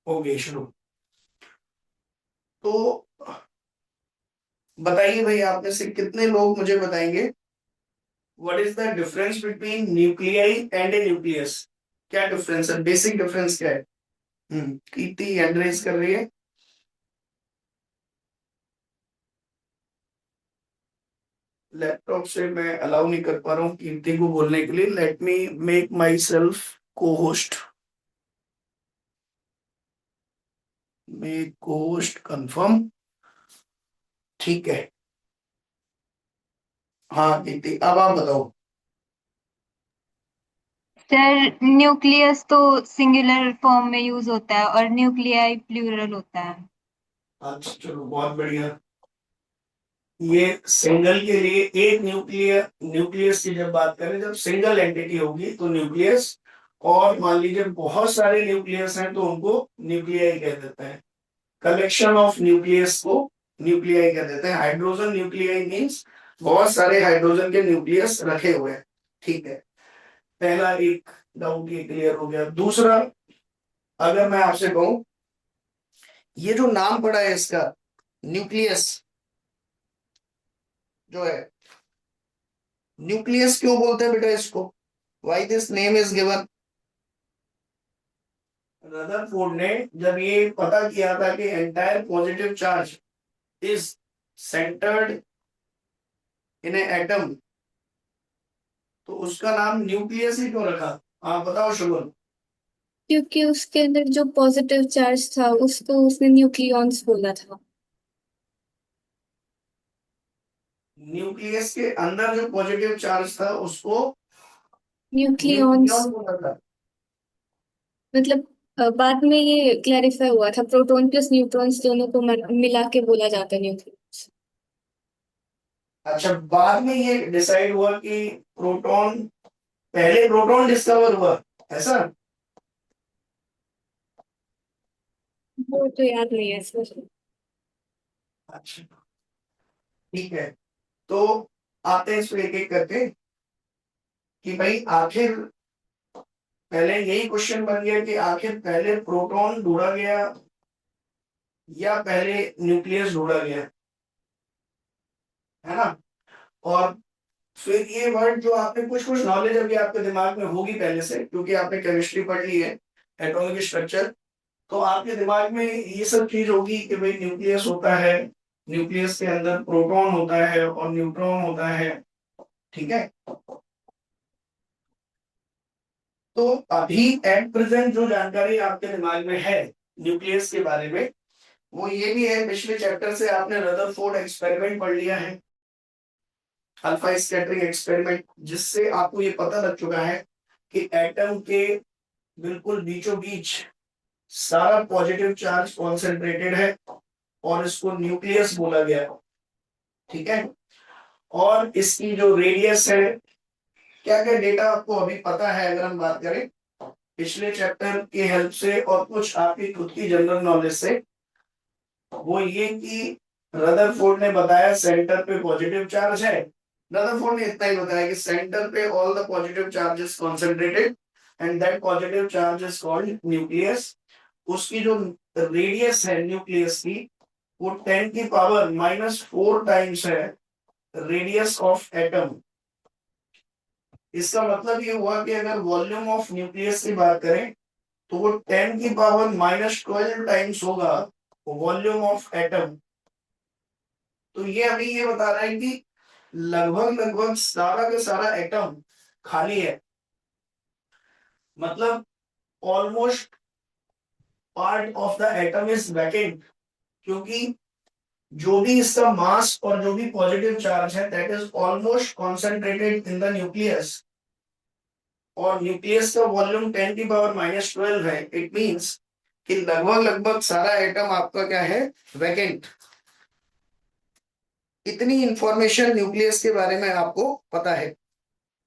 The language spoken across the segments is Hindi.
ओके शुरू। तो बताइए भाई, आप में से कितने लोग मुझे बताएंगे what is the difference between nuclei and A nucleus. क्या डिफरेंस है, बेसिक डिफरेंस क्या है? कीर्ति हैंड रेज कर रही है। लैपटॉप से मैं अलाउ नहीं कर पा रहा हूँ कीर्ति को बोलने के लिए। Let me make my self को होस्ट। मेक को होस्ट कंफर्म। ठीक है। हाँ कीर्ति, अब आप बताओ। सर, न्यूक्लियस तो सिंगुलर फॉर्म में यूज होता है और न्यूक्लियाई प्लूरल होता है। अच्छा चलो, बहुत बढ़िया। ये सिंगल के लिए एक न्यूक्लियर, न्यूक्लियस की जब बात करें, जब सिंगल एंटिटी होगी तो न्यूक्लियस। और मान लीजिए बहुत सारे न्यूक्लियस हैं तो उनको न्यूक्लियाई कह देते हैं। कलेक्शन ऑफ न्यूक्लियस को न्यूक्लियाई कह देते हैं। हाइड्रोजन न्यूक्लियाई मींस बहुत सारे हाइड्रोजन के न्यूक्लियस रखे हुए हैं। ठीक है। पहला एक डाउट ये क्लियर हो गया। दूसरा, अगर मैं आपसे कहूं, ये जो नाम पड़ा है इसका, न्यूक्लियस जो है, न्यूक्लियस क्यों बोलते हैं बेटा इसको? Why this name is given? Rutherford ने जब ये पता किया था कि entire positive charge is centred in A atom, तो उसका नाम न्यूक्लियस ही क्यों रखा? आप बताओ शुभम। क्योंकि उसके अंदर जो पॉजिटिव चार्ज था उसको उसने न्यूक्लियॉन्स बोला था। न्यूक्लियस के अंदर जो पॉजिटिव चार्ज था उसको न्यूक्लियॉन्स न्यूक्लियॉन बोला था। मतलब बाद में ये क्लैरिफाई हुआ था, प्रोटॉन प्लस न्यूट्रॉन्स दोनों को मिला के बोला जाता है न्यूक्लियस। अच्छा, बाद में ये डिसाइड हुआ कि प्रोटॉन, पहले प्रोटॉन डिस्कवर हुआ, ऐसा? वो तो याद नहीं है सर। अच्छा ठीक है। तो आते हैं इसको एक एक करके कि भाई आखिर, पहले यही क्वेश्चन बन गया कि आखिर पहले प्रोटॉन ढूंढा गया या पहले न्यूक्लियस ढूंढा गया, है ना? और फिर ये वर्ड जो आपने कुछ कुछ नॉलेज अभी आपके दिमाग में होगी पहले से, क्योंकि आपने केमिस्ट्री पढ़ ली है, एटॉमिक स्ट्रक्चर। तो आपके दिमाग में ये सब चीज होगी कि भाई न्यूक्लियस होता है, न्यूक्लियस के अंदर प्रोटॉन होता है और न्यूट्रॉन होता है। ठीक है। तो अभी एट प्रेजेंट जो जानकारी आपके दिमाग में है न्यूक्लियस के बारे में, वो ये भी है, पिछले चैप्टर से आपने रदरफोर्ड एक्सपेरिमेंट पढ़ लिया है, अल्फा स्कैटरिंग एक्सपेरिमेंट, जिससे आपको ये पता लग चुका है कि एटम के बिल्कुल बीचों बीच सारा पॉजिटिव चार्ज कॉन्सेंट्रेटेड है और इसको न्यूक्लियस बोला गया। ठीक है। और इसकी जो रेडियस है, क्या क्या डेटा आपको अभी पता है अगर हम बात करें पिछले चैप्टर की हेल्प से और कुछ आपकी खुद की जनरल नॉलेज से, वो ये कि रदरफोर्ड ने बताया सेंटर पे पॉजिटिव चार्ज है। रदरफोर्ड ने इतना ही बताया कि सेंटर पे all the positive charges concentrated and that positive charge is called nucleus. उसकी जो रेडियस है न्यूक्लियस की, वो 10 की पावर -4 टाइम्स है रेडियस ऑफ एटम। इसका मतलब ये हुआ कि अगर वॉल्यूम ऑफ न्यूक्लियस की बात करें तो वो 10 की पावर -12 टाइम्स होगा वॉल्यूम ऑफ एटम। तो ये अभी ये बता रहा है कि लगभग लगभग सारा का सारा एटम खाली है, मतलब almost part of the atom is vacant, क्योंकि जो भी इसका मास और जो भी पॉजिटिव चार्ज है that is almost concentrated in the nucleus. और न्यूक्लियस का वॉल्यूम 10 की पावर -12 है। इट मींस कि लगभग लगभग सारा एटम आपका क्या है, वैकेंट। इतनी इंफॉर्मेशन न्यूक्लियस के बारे में आपको पता है।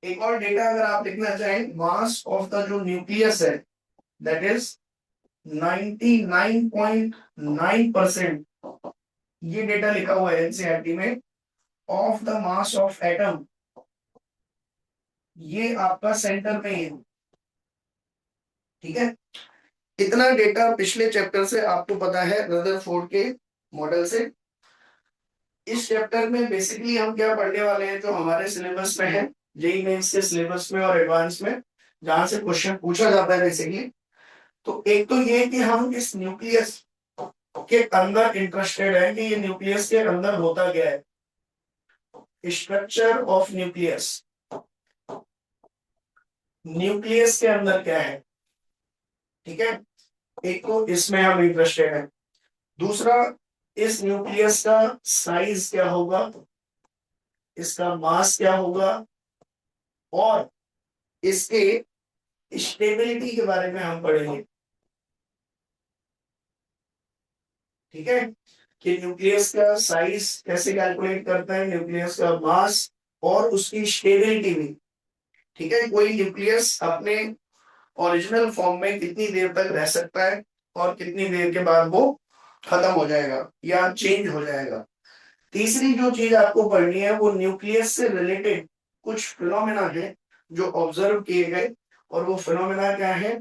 एक और डेटा अगर आप लिखना चाहें, मास ऑफ द जो न्यूक्लियस है दैट इज 99.9%, ये डेटा लिखा हुआ है एनसीईआरटी में, of the mass of atom, ये आपका सेंटर में ही है। ठीक है। इतना डेटा पिछले चैप्टर से आपको पता है, रदरफोर्ड के मॉडल से। इस चैप्टर में बेसिकली हम क्या पढ़ने वाले हैं, जो हमारे सिलेबस में है, जेई मेंस के सिलेबस में और एडवांस में, जहां से क्वेश्चन पूछा जाता है बेसिकली। तो एक तो ये कि हम इस न्यूक्लियस के अंदर इंटरेस्टेड है कि ये न्यूक्लियस के अंदर होता क्या है, स्ट्रक्चर ऑफ न्यूक्लियस, न्यूक्लियस के अंदर क्या है। ठीक है, एक तो इसमें हम इंटरेस्टेड हैं। दूसरा, इस न्यूक्लियस का साइज क्या होगा, इसका मास क्या होगा, और इसके स्टेबिलिटी के बारे में हम पढ़ेंगे। ठीक है, कि न्यूक्लियस का साइज कैसे कैलकुलेट करते हैं, न्यूक्लियस का मास और उसकी स्टेबिलिटी भी। ठीक है, कोई न्यूक्लियस अपने ओरिजिनल फॉर्म में कितनी देर तक रह सकता है और कितनी देर के बाद वो खत्म हो जाएगा या चेंज हो जाएगा। तीसरी जो चीज आपको पढ़नी है वो न्यूक्लियस से रिलेटेड कुछ फिनोमेना है जो ऑब्जर्व किए गए, और वो फिनोमेना क्या है,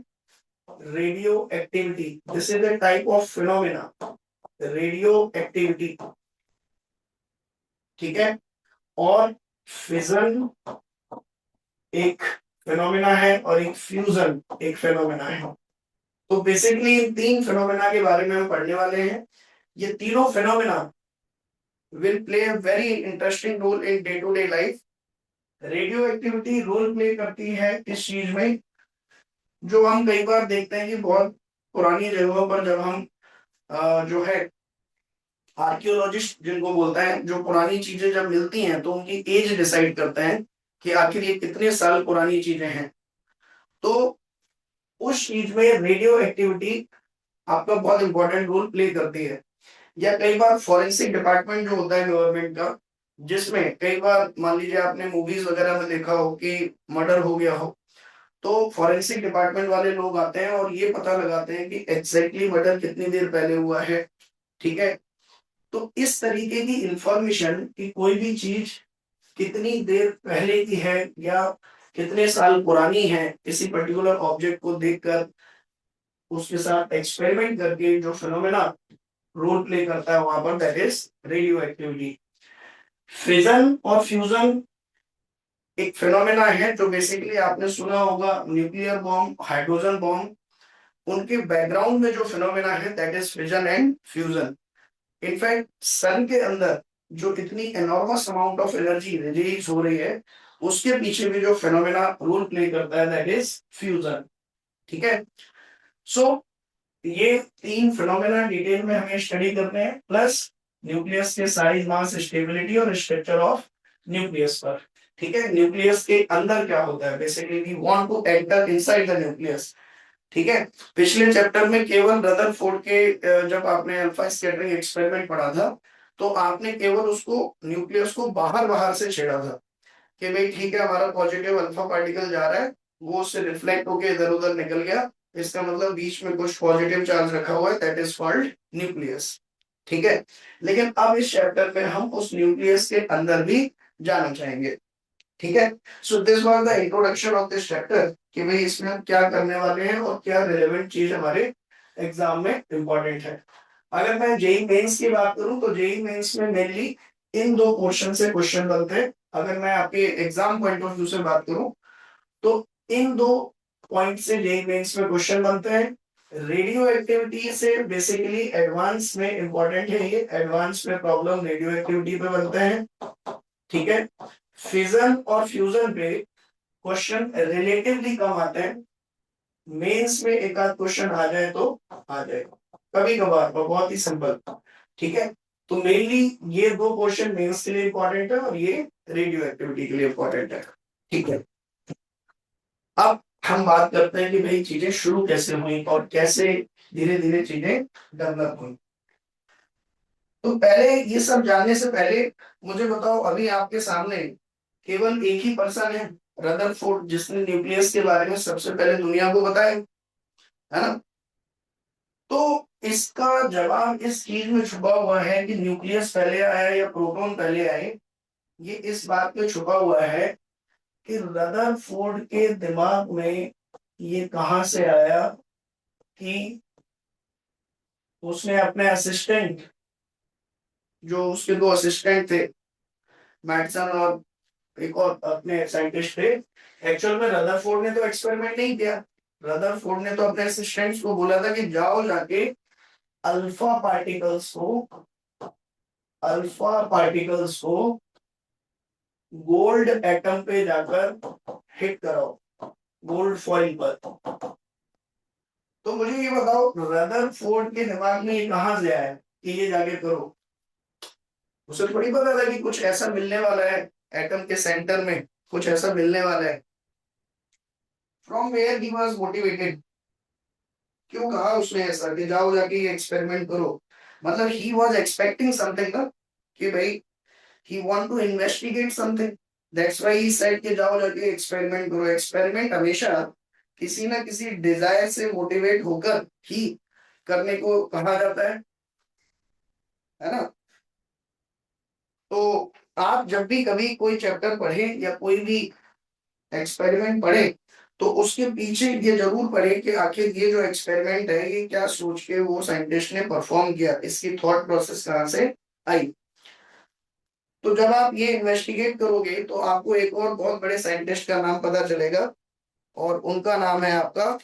radio activity. This is the type of phenomena, radio activity. ठीक है, और फिजन एक फिनोमेना है और एक फ्यूजन एक फिनोमेना है। तो बेसिकली इन तीन फिनोमेना के बारे में हम पढ़ने वाले हैं। ये तीनों phenomena will play a very interesting role in day to day life. Radioactivity role play करती है इस चीज में, जो हम कई बार देखते हैं कि बहुत पुरानी जगहों पर जब हम जो है आर्कियोलॉजिस्ट जिनको बोलते हैं, जो पुरानी चीजें जब मिलती हैं तो उनकी एज डिसाइड करते हैं कि आखिर ये कितने साल पुरानी चीजें हैं। तो उस चीज में रेडियो एक्टिविटी आपका बहुत इंपॉर्टेंट रोल प्ले करती है। या कई बार फॉरेंसिक डिपार्टमेंट जो होता है गवर्नमेंट का, जिसमें कई बार मान लीजिए आपने मूवीज वगैरह में देखा हो कि मर्डर हो गया हो, तो फॉरेंसिक डिपार्टमेंट वाले लोग आते हैं और ये पता लगाते हैं कि एग्जैक्टली मर्डर कितनी देर पहले हुआ है। ठीक है, तो इस तरीके की इंफॉर्मेशन कि कोई भी चीज कितनी देर पहले की है या कितने साल पुरानी है, किसी पर्टिकुलर ऑब्जेक्ट को देखकर उसके साथ एक्सपेरिमेंट करके जो फिनोमेना रोल प्ले करता है वहां पर, that is radioactivity. Fission और फ्यूजन एक फिनोमेना है जो बेसिकली आपने सुना होगा, न्यूक्लियर बॉम्ब, हाइड्रोजन बॉम्ब, उनके बैकग्राउंड में जो फिनोमेना है that is fission and fusion. In fact sun के अंदर जो इतनी enormous amount of energy release हो रही है, उसके पीछे भी जो फिनोमेना रोल प्ले करता है दैट इज फ्यूजन। ठीक है, सो ये तीन फिनोमेना डिटेल में हमें स्टडी करने हैं, प्लस न्यूक्लियस के साइज, मास, स्टेबिलिटी और स्ट्रक्चर ऑफ न्यूक्लियस पर। ठीक है, न्यूक्लियस के अंदर क्या होता है, basically we want to enter inside the nucleus. ठीक है, पिछले चैप्टर में केवल रदरफोर्ड के जब आपने अल्फा स्कैटरिंग एक्सपेरिमेंट पढ़ा था, तो आपने केवल उसको न्यूक्लियस को बाहर बाहर से छेड़ा था कि भाई ठीक है, हमारा पॉजिटिव अल्फा पार्टिकल जा रहा है, वो उससे रिफ्लेक्ट होके इधर उधर निकल गया, इसका मतलब बीच में कुछ पॉजिटिव चार्ज रखा हुआ है, दैट इज कॉल्ड न्यूक्लियस। ठीक है, लेकिन अब इस चैप्टर में हम उस न्यूक्लियस के अंदर भी जाना चाहेंगे। ठीक है, so this was the introduction of this chapter कि भाई इसमें हम क्या करने वाले हैं और क्या रिलेवेंट चीज हमारे एग्जाम में इंपॉर्टेंट है। अगर मैं जेई मेंस की बात करूं तो जेई मेंस में मेनली इन दो पोर्शन से क्वेश्चन बनते हैं। अगर मैं आपके एग्जाम पॉइंट ऑफ व्यू से बात करूं तो इन दो पॉइंट से जेई मेंस में क्वेश्चन बनते हैं। रेडियो एक्टिविटी से बेसिकली एडवांस में इंपॉर्टेंट है, ये एडवांस में प्रॉब्लम रेडियो एक्टिविटी पे बनते हैं। ठीक है, फिजन और फ्यूजन पे क्वेश्चन रिलेटिवली कम आते हैं, मेंस में एक आध क्वेश्चन आ जाए तो आ जाए, कभी कभार, बहुत ही सिंपल। ठीक है, तो मेनली ये दो क्वेश्चन मेंस के लिए इंपॉर्टेंट है और ये रेडियो एक्टिविटी के लिए इंपॉर्टेंट है। ठीक है, अब हम बात करते हैं कि भाई चीजें शुरू कैसे हुई और कैसे धीरे धीरे चीजें डेवलप हुई। तो पहले ये सब जानने से पहले मुझे बताओ, अभी आपके सामने केवल एक ही पर्सन है, रदरफोर्ड, जिसने न्यूक्लियस के बारे में सबसे पहले दुनिया को बताया, है ना। तो इसका जवाब इस चीज में छुपा हुआ है कि न्यूक्लियस पहले आया या प्रोटॉन पहले आए। ये इस बात में छुपा हुआ है कि रदरफोर्ड के दिमाग में ये कहां से आया, कि उसने अपने असिस्टेंट, जो उसके दो असिस्टेंट थे, मैटसन और एक और अपने साइंटिस्ट थे, एक्चुअल में रदरफोर्ड ने तो एक्सपेरिमेंट नहीं किया। रदरफोर्ड ने तो अपने असिस्टेंट्स को बोला था कि जाओ जाके अल्फा पार्टिकल्स को अल्फा पार्टिकल्स को गोल्ड एटम पे जाकर हिट कराओ, गोल्ड फॉइल पर। तो मुझे ये बताओ, रदरफोर्ड के दिमाग में ये कहां से आया कि ये जाके करो? उसे थोड़ी पता था कि कुछ ऐसा मिलने वाला है, एटम के सेंटर में कुछ ऐसा मिलने वाला है। From where he was motivated? क्यों कहा उसने ऐसा कि जाओ जाके ये एक्सपेरिमेंट करो? मतलब ही वाज एक्सपेक्टिंग समथिंग ना, कि भाई he want to investigate something, that's why he said कि जाओ जाके एक्सपेरिमेंट करो। एक्सपेरिमेंट हमेशा किसी ना किसी डिजायर से मोटिवेट होकर ही करने को कहा जाता है ना? तो आप जब भी कभी कोई चैप्टर पढ़े या कोई भी एक्सपेरिमेंट पढ़े, तो उसके पीछे ये जरूर पढ़े कि आखिर ये जो एक्सपेरिमेंट है ये क्या सोच के वो साइंटिस्ट ने परफॉर्म किया, इसकी थॉट प्रोसेस कहाँ से आई। तो जब आप ये इन्वेस्टिगेट करोगे तो आपको एक और बहुत बड़े साइंटिस्ट का नाम पता चलेगा, और उनका नाम है आपका,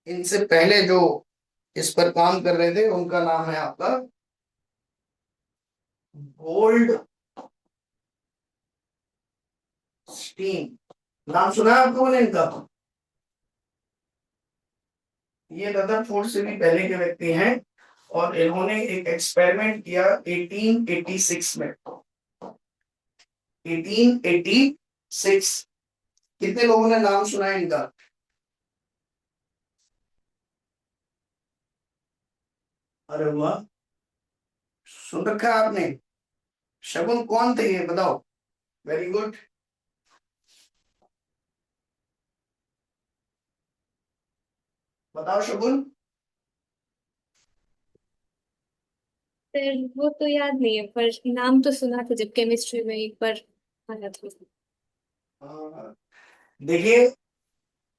इनसे पहले जो इस पर काम कर रहे थे उनका नाम है आपका गोल्ड स्टीन। नाम सुना है आपको इनका? ये रदरफोर्ड से भी पहले के व्यक्ति हैं, और इन्होंने एक एक्सपेरिमेंट किया 1886 में। 1886। कितने लोगों ने नाम सुना है इनका? अरे वाह, सुन रखा है आपने। शगुन कौन थे ये बताओ? Very good. बताओ शगुन। फिर वो तो याद नहीं है, पर नाम तो सुना था जब केमिस्ट्री में एक बार आया था। देखिए,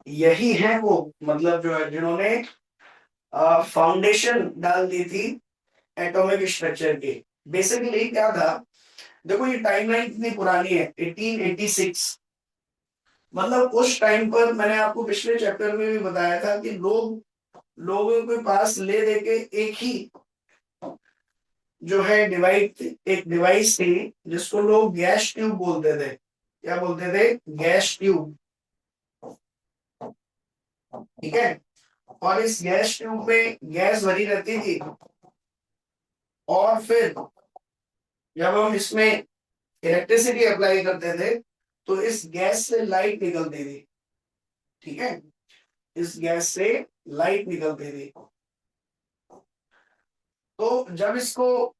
यही है वो, मतलब जो है जिन्होंने फाउंडेशन डाल दी थी एटॉमिक स्ट्रक्चर की। बेसिकली क्या था, देखो ये टाइमलाइन कितनी पुरानी है, 1886। मतलब उस टाइम पर मैंने आपको पिछले चैप्टर में भी बताया था कि लोगों के पास ले दे के एक ही जो है डिवाइस, एक डिवाइस थी जिसको लोग गैस ट्यूब बोलते थे। क्या बोलते थे? Gas tube. ठीक है। और इस गैस ट्यूब में गैस भरी रहती थी, और फिर जब हम इसमें इलेक्ट्रिसिटी अप्लाई करते थे तो इस गैस से लाइट निकलती थी। ठीक है, इस गैस से लाइट निकलती थी। तो जब इसको,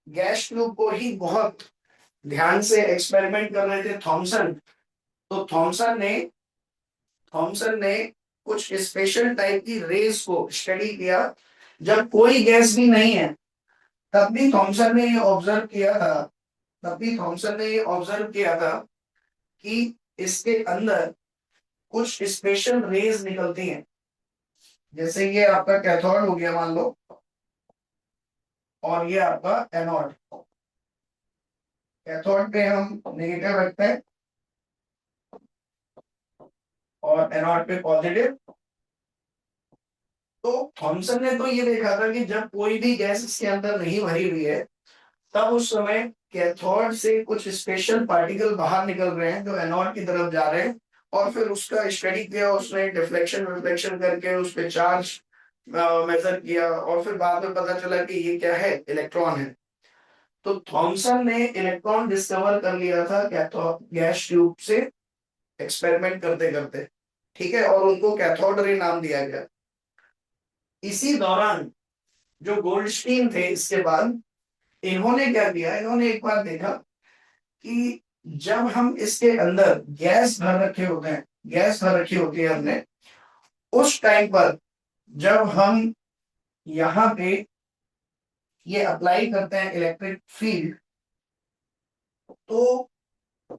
गैस ट्यूब को ही बहुत ध्यान से एक्सपेरिमेंट कर रहे थे थॉमसन, तो थॉमसन ने कुछ स्पेशल टाइप की रेस को स्टडी किया। जब कोई गैस भी नहीं है, तब भी थॉमसन ने ये ऑब्जर्व किया था तब भी थॉमसन ने ये ऑब्जर्व किया था कि इसके अंदर कुछ स्पेशल रेज निकलती हैं। जैसे ये आपका कैथोड हो गया मान लो, और ये आपका एनोड। कैथोड पे हम नेगेटिव रखते हैं और एनोड पे पॉजिटिव। तो थॉमसन ने तो ये देखा था कि जब कोई भी गैस इसके अंदर नहीं भरी हुई है, तब उस समय कैथोड से कुछ स्पेशल पार्टिकल बाहर निकल रहे हैं जो एनोड की तरफ जा रहे हैं। और फिर उसका स्टडी किया उसने, डिफ्लेक्शन रिफ्लेक्शन करके उस पे चार्ज मेजर किया, और फिर बाद में पता चला कि ये क्या है, इलेक्ट्रॉन है। तो थॉमसन ने इलेक्ट्रॉन डिस्कवर कर लिया था कैथोड गैस ट्यूब से एक्सपेरिमेंट करते करते। ठीक है, और उनको कैथोड रे नाम दिया गया। इसी दौरान जो गोल्डस्टीन थे इसके बाद, इन्होंने क्या किया, इन्होंने एक बार देखा कि जब हम इसके अंदर गैस भर रखे होते हैं, गैस भर रखी होती है हमने, उस टाइम पर जब हम यहाँ पे ये अप्लाई करते हैं इलेक्ट्रिक फील्ड, तो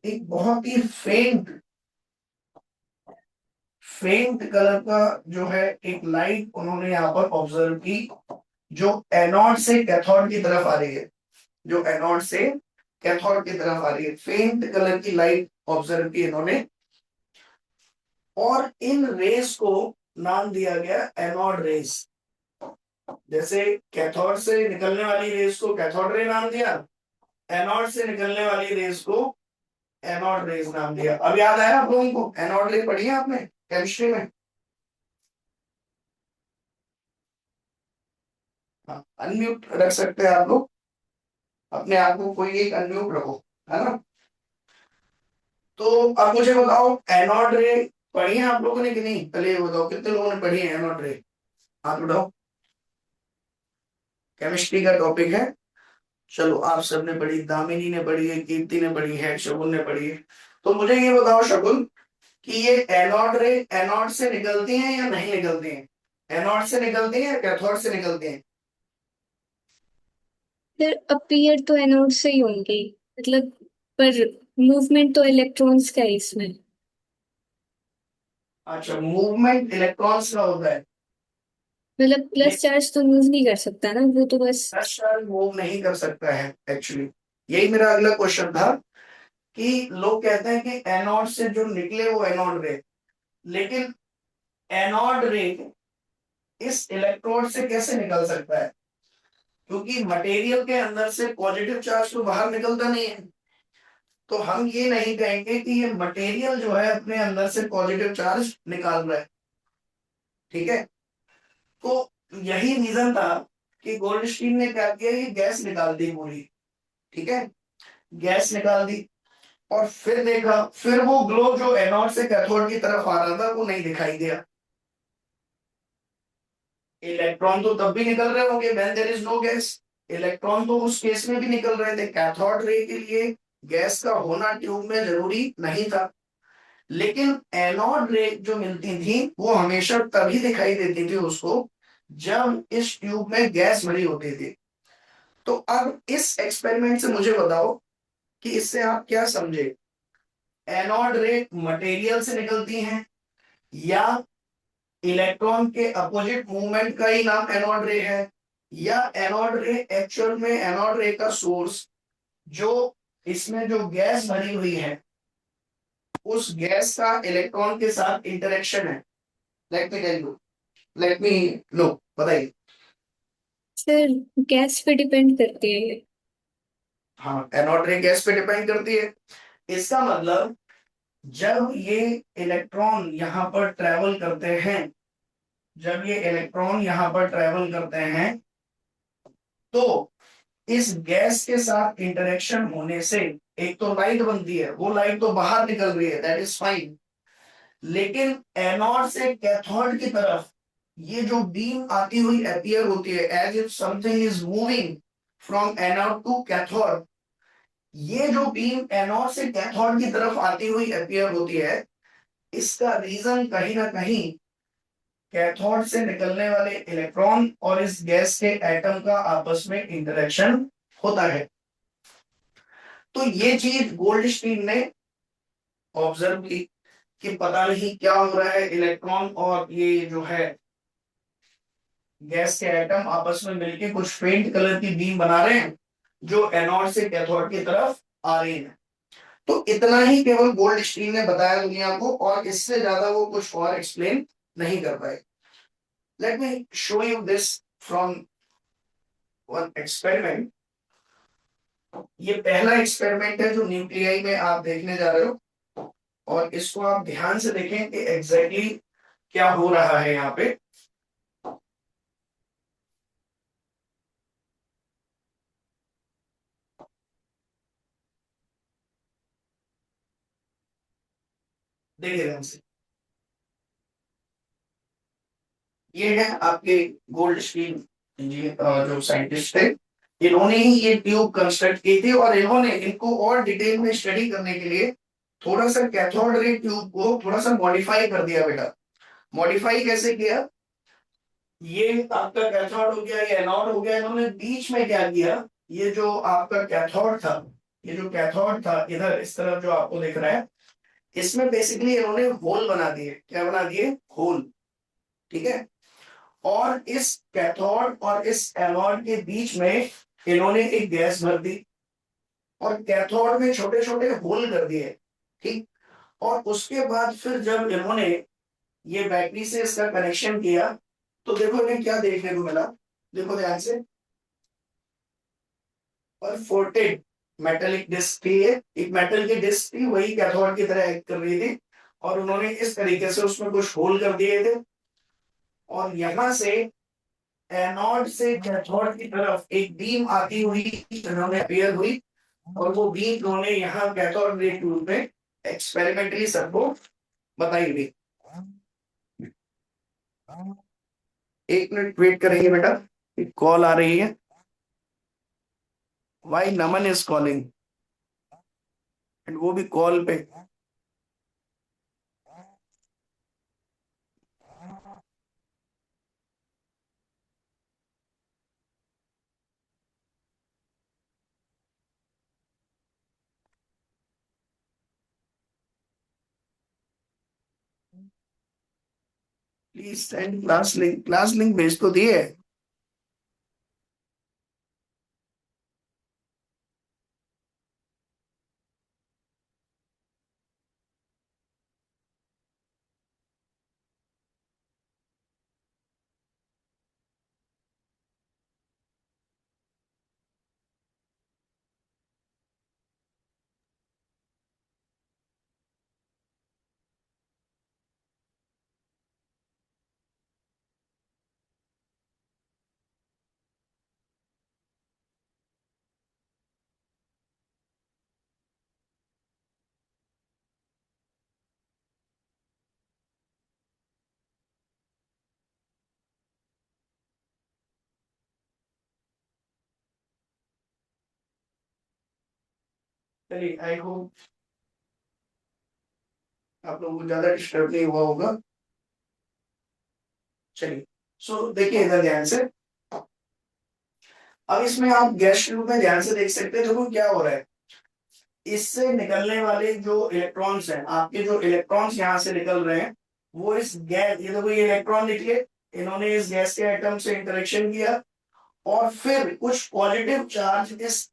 एक बहुत ही फेंट फेंट कलर का जो है एक लाइट उन्होंने यहाँ पर ऑब्जर्व की, जो एनोड से कैथोड की तरफ आ रही है, जो एनोड से कैथोड की तरफ आ रही है, फेंट कलर की लाइट ऑब्जर्व की इन्होंने, और इन रेस को नाम दिया गया एनोड रेस। जैसे कैथोड से निकलने वाली रेस को कैथोड रे नाम दिया, एनोड से निकलने वाली रेस को एनोड रेस नाम दिया। अब याद आया आप लोगों को? एनोड रे पढ़ी है आपने केमिस्ट्री में? हाँ, अनम्यूट रख सकते हैं आप लोग अपने आप को, कोई एक अनम्यूट रखो, है ना। तो अब मुझे बताओ, एनोड रे पढ़ी है आप लोगों ने कि नहीं? पहले ये बताओ कितने लोगों ने पढ़ी है एनोड रे, हाथ उठाओ। केमिस्ट्री का टॉपिक है। चलो, आप सबने पढ़ी, दामिनी ने पढ़ी है, कीर्ति ने पढ़ी है, शगुन ने पढ़ी है। तो मुझे ये बताओ शगुन, कि ये एनोड रे एनोड से निकलती हैं या नहीं निकलती हैं? एनोड से निकलती हैं या कैथोड से निकलती हैं? फिर अपीयर तो एनोड से ही होंगी, मतलब, पर मूवमेंट तो इलेक्ट्रॉन्स का है इसमें। अच्छा, मूवमेंट इलेक्ट्रॉन्स का होता है। मतलब ये प्लस चार्ज तो मूव नहीं कर सकता ना, वो तो बस। चार्ज मूव नहीं कर सकता है एक्चुअली। यही मेरा अगला क्वेश्चन था, कि लोग कहते हैं कि एनोड से जो निकले वो एनोड रे, लेकिन एनोड रे इस इलेक्ट्रोड से कैसे निकल सकता है? क्योंकि मटेरियल के अंदर से पॉजिटिव चार्ज तो बाहर निकलता नहीं है। तो हम ये नहीं कहेंगे कि ये मटेरियल जो है अपने अंदर से पॉजिटिव चार्ज निकाल रहा है। ठीक है। तो यही रीजन था कि गोल्डस्टीन ने क्या किया, ये गैस निकाल दी पूरी। ठीक है, गैस निकाल दी, और फिर देखा, फिर वो ग्लो जो एनोड से कैथोड की तरफ आ रहा था वो नहीं दिखाई दिया। इलेक्ट्रॉन तो तब भी निकल रहे होंगे when there is no gas. Electron तो उस केस में भी निकल रहे थे। कैथोड रे के लिए गैस का होना ट्यूब में जरूरी नहीं था। लेकिन एनोड रे जो मिलती थी वो हमेशा तभी दिखाई देती थी उसको, जब इस ट्यूब में गैस भरी होती थी। तो अब इस एक्सपेरिमेंट से मुझे बताओ कि इससे आप क्या समझे? एनोड रे मटेरियल से निकलती हैं, या इलेक्ट्रॉन के अपोजिट मूवमेंट का ही नाम एनोड रे है, या एनोड रे एक्चुअल में एनोड रे का सोर्स जो इसमें जो गैस भरी हुई है उस गैस का इलेक्ट्रॉन के साथ इंटरेक्शन है? Let me tell you, let me know, बताइए। सर, गैस पे डिपेंड करती है ये। हाँ, एनोड रे गैस पे डिपेंड करती है। इसका मतलब जब ये इलेक्ट्रॉन यहां पर ट्रेवल करते हैं, जब ये इलेक्ट्रॉन यहां पर ट्रेवल करते हैं, तो इस गैस के साथ इंटरेक्शन होने से एक तो लाइट बनती है, वो लाइट तो बाहर निकल रही है, दैट इज फाइन। लेकिन एनोड से कैथोड की तरफ ये जो बीम आती हुई अपीयर होती है, as if something is moving from anode to cathode, ये जो बीम एनोड से कैथोड की तरफ आती हुई अपीयर होती है, इसका रीजन कहीं ना कहीं कैथोड से निकलने वाले इलेक्ट्रॉन और इस गैस के एटम का आपस में इंटरेक्शन होता है। तो ये चीज गोल्डस्टीन ने ऑब्जर्व की, कि पता नहीं क्या हो रहा है, इलेक्ट्रॉन और ये जो है गैस के एटम आपस में मिलके कुछ फेंट कलर की बीम बना रहे हैं, जो एनोड से कैथोड की तरफ आ रही है। तो इतना ही केवल गोल्डस्टीन ने बताया दुनिया को, और इससे ज्यादा वो कुछ और एक्सप्लेन नहीं कर पाए। Let me show you this from one experiment. ये पहला एक्सपेरिमेंट है जो न्यूक्लियाई में आप देखने जा रहे हो, और इसको आप ध्यान से देखें कि एग्जैक्टली क्या हो रहा है यहाँ पे। देखिए ध्यान से, ये है आपके गोल्डस्टीन जी, जो साइंटिस्ट थे, इन्होंने ही ये ट्यूब कंस्ट्रक्ट की थी, और इन्होंने इनको और डिटेल में स्टडी करने के लिए थोड़ा सा कैथोड रे ट्यूब को थोड़ा सा मॉडिफाई कर दिया बेटा। मॉडिफाई कैसे किया? ये आपका कैथोड हो गया, ये एनोड हो गया, इन्होंने बीच में क्या किया, ये जो आपका कैथोड था, ये जो कैथोड था इधर इस तरफ जो आपको दिख रहा है, इसमें बेसिकली इन्होंने होल बना दिए। क्या बना दिए? होल। ठीक है। और इस कैथोड और इस एनोड के बीच में इन्होंने एक गैस भर दी और कैथोड में छोटे छोटे होल कर दिए। ठीक। और उसके बाद फिर जब इन्होंने ये बैटरी से इसका कनेक्शन किया तो देखो इन्हें क्या देखने को मिला। देखो ध्यान से, परफोर्टेड मेटेलिक डिस्क थी ये, एक मेटल की डिस्क थी, वही कैथोड की तरह एक्ट कर रही थी। और उन्होंने इस तरीके से उसमें कुछ होल कर दिए थे और यहां से एनोड से कैथोड की तरफ एक बीम आती हुई इन्होंने अपीयर हुई और वो बीम उन्होंने यहाँ कैथोड रे ट्यूब में एक्सपेरिमेंटली सबको बताई हुई। एक मिनट वेट करेंगे बेटा, एक कॉल आ रही है। Why Naman is calling and वो भी कॉल पे। Please send class link. Class link भेज तो दिए। चलिए, आई होप आप लोगों को ज्यादा डिस्टर्ब नहीं हुआ होगा। चलिए, सो देखिए इधर ध्यान से। अब इसमें आप गैस ट्यूब में ध्यान से देख सकते हैं। देखो क्या हो रहा है, इससे निकलने वाले जो इलेक्ट्रॉन्स हैं, आपके जो इलेक्ट्रॉन्स यहाँ से निकल रहे हैं, वो इस गैस, ये देखो ये इलेक्ट्रॉन निकले, इन्होंने इस गैस के एटम से इंटरेक्शन किया और फिर कुछ पॉजिटिव चार्ज इस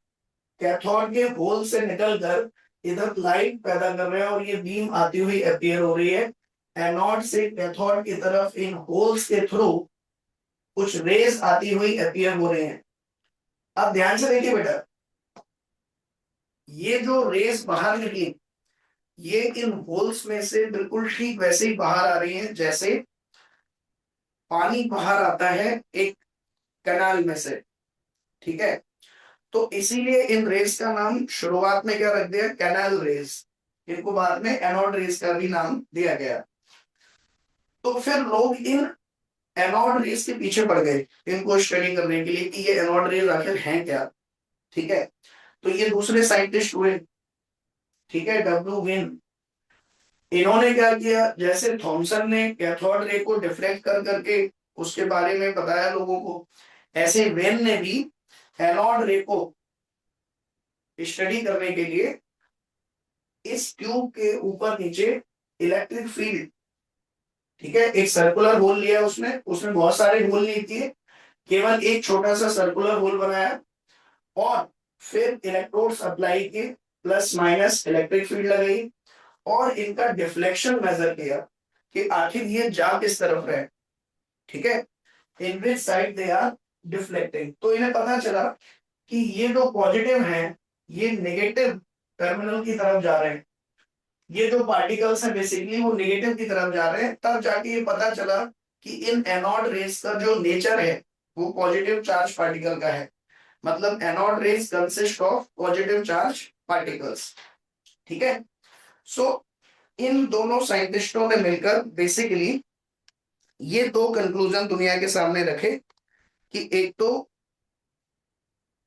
कैथोड के होल से निकलकर इधर लाइट पैदा कर रहे हैं और ये बीम आती हुई अपीयर हो रही है। एनोड से कैथोड की तरफ इन होल्स के थ्रू कुछ रेज आती हुई अपीयर हो रहे हैं। अब ध्यान से देखिए बेटा, ये जो रेस बाहर निकली, ये इन होल्स में से बिल्कुल ठीक वैसे ही बाहर आ रही है जैसे पानी बाहर आता है एक कैनाल में से। ठीक है। तो इसीलिए इन रेस का नाम शुरुआत में क्या रख दिया? Canal rays. इनको बाद में एनोड रेस का भी नाम दिया गया। तो फिर लोग इन एनोड रेस के पीछे पड़ गए इनको स्टडी करने के लिए कि ये एनोड रेस आखिर हैं क्या। ठीक है। तो ये दूसरे साइंटिस्ट हुए। ठीक है, डब्ल्यू विन। इन्होंने क्या किया, जैसे थॉमसन ने कैथोड रे को डिफ्लेक्ट कर करके उसके बारे में बताया लोगों को, ऐसे वेन ने भी एनोड रे को स्टडी करने के लिए इस ट्यूब के ऊपर नीचे इलेक्ट्रिक फील्ड, ठीक है, एक सर्कुलर होल लिया उसने, उसमें बहुत सारे होल नहीं किए, केवल एक छोटा सा सर्कुलर होल बनाया और फिर इलेक्ट्रोड्स अप्लाई किए, प्लस माइनस इलेक्ट्रिक फील्ड लगाई और इनका डिफ्लेक्शन मेजर किया कि आखिर ये जा किस तरफ है। ठीक है, in which side they are deflecting. तो इन्हें पता चला कि ये जो पॉजिटिव हैं ये नेगेटिव टर्मिनल की तरफ जा रहे हैं, ये जो पार्टिकल्स हैं बेसिकली वो नेगेटिव की तरफ जा रहे हैं। तब जाके ये पता चला कि इन एनोड रेस का जो नेचर है वो पॉजिटिव चार्ज पार्टिकल का है। मतलब anode rays consist of positive charge particles. ठीक है। सो इन दोनों साइंटिस्टों ने मिलकर बेसिकली ये दो कंक्लूजन दुनिया के सामने रखे कि एक तो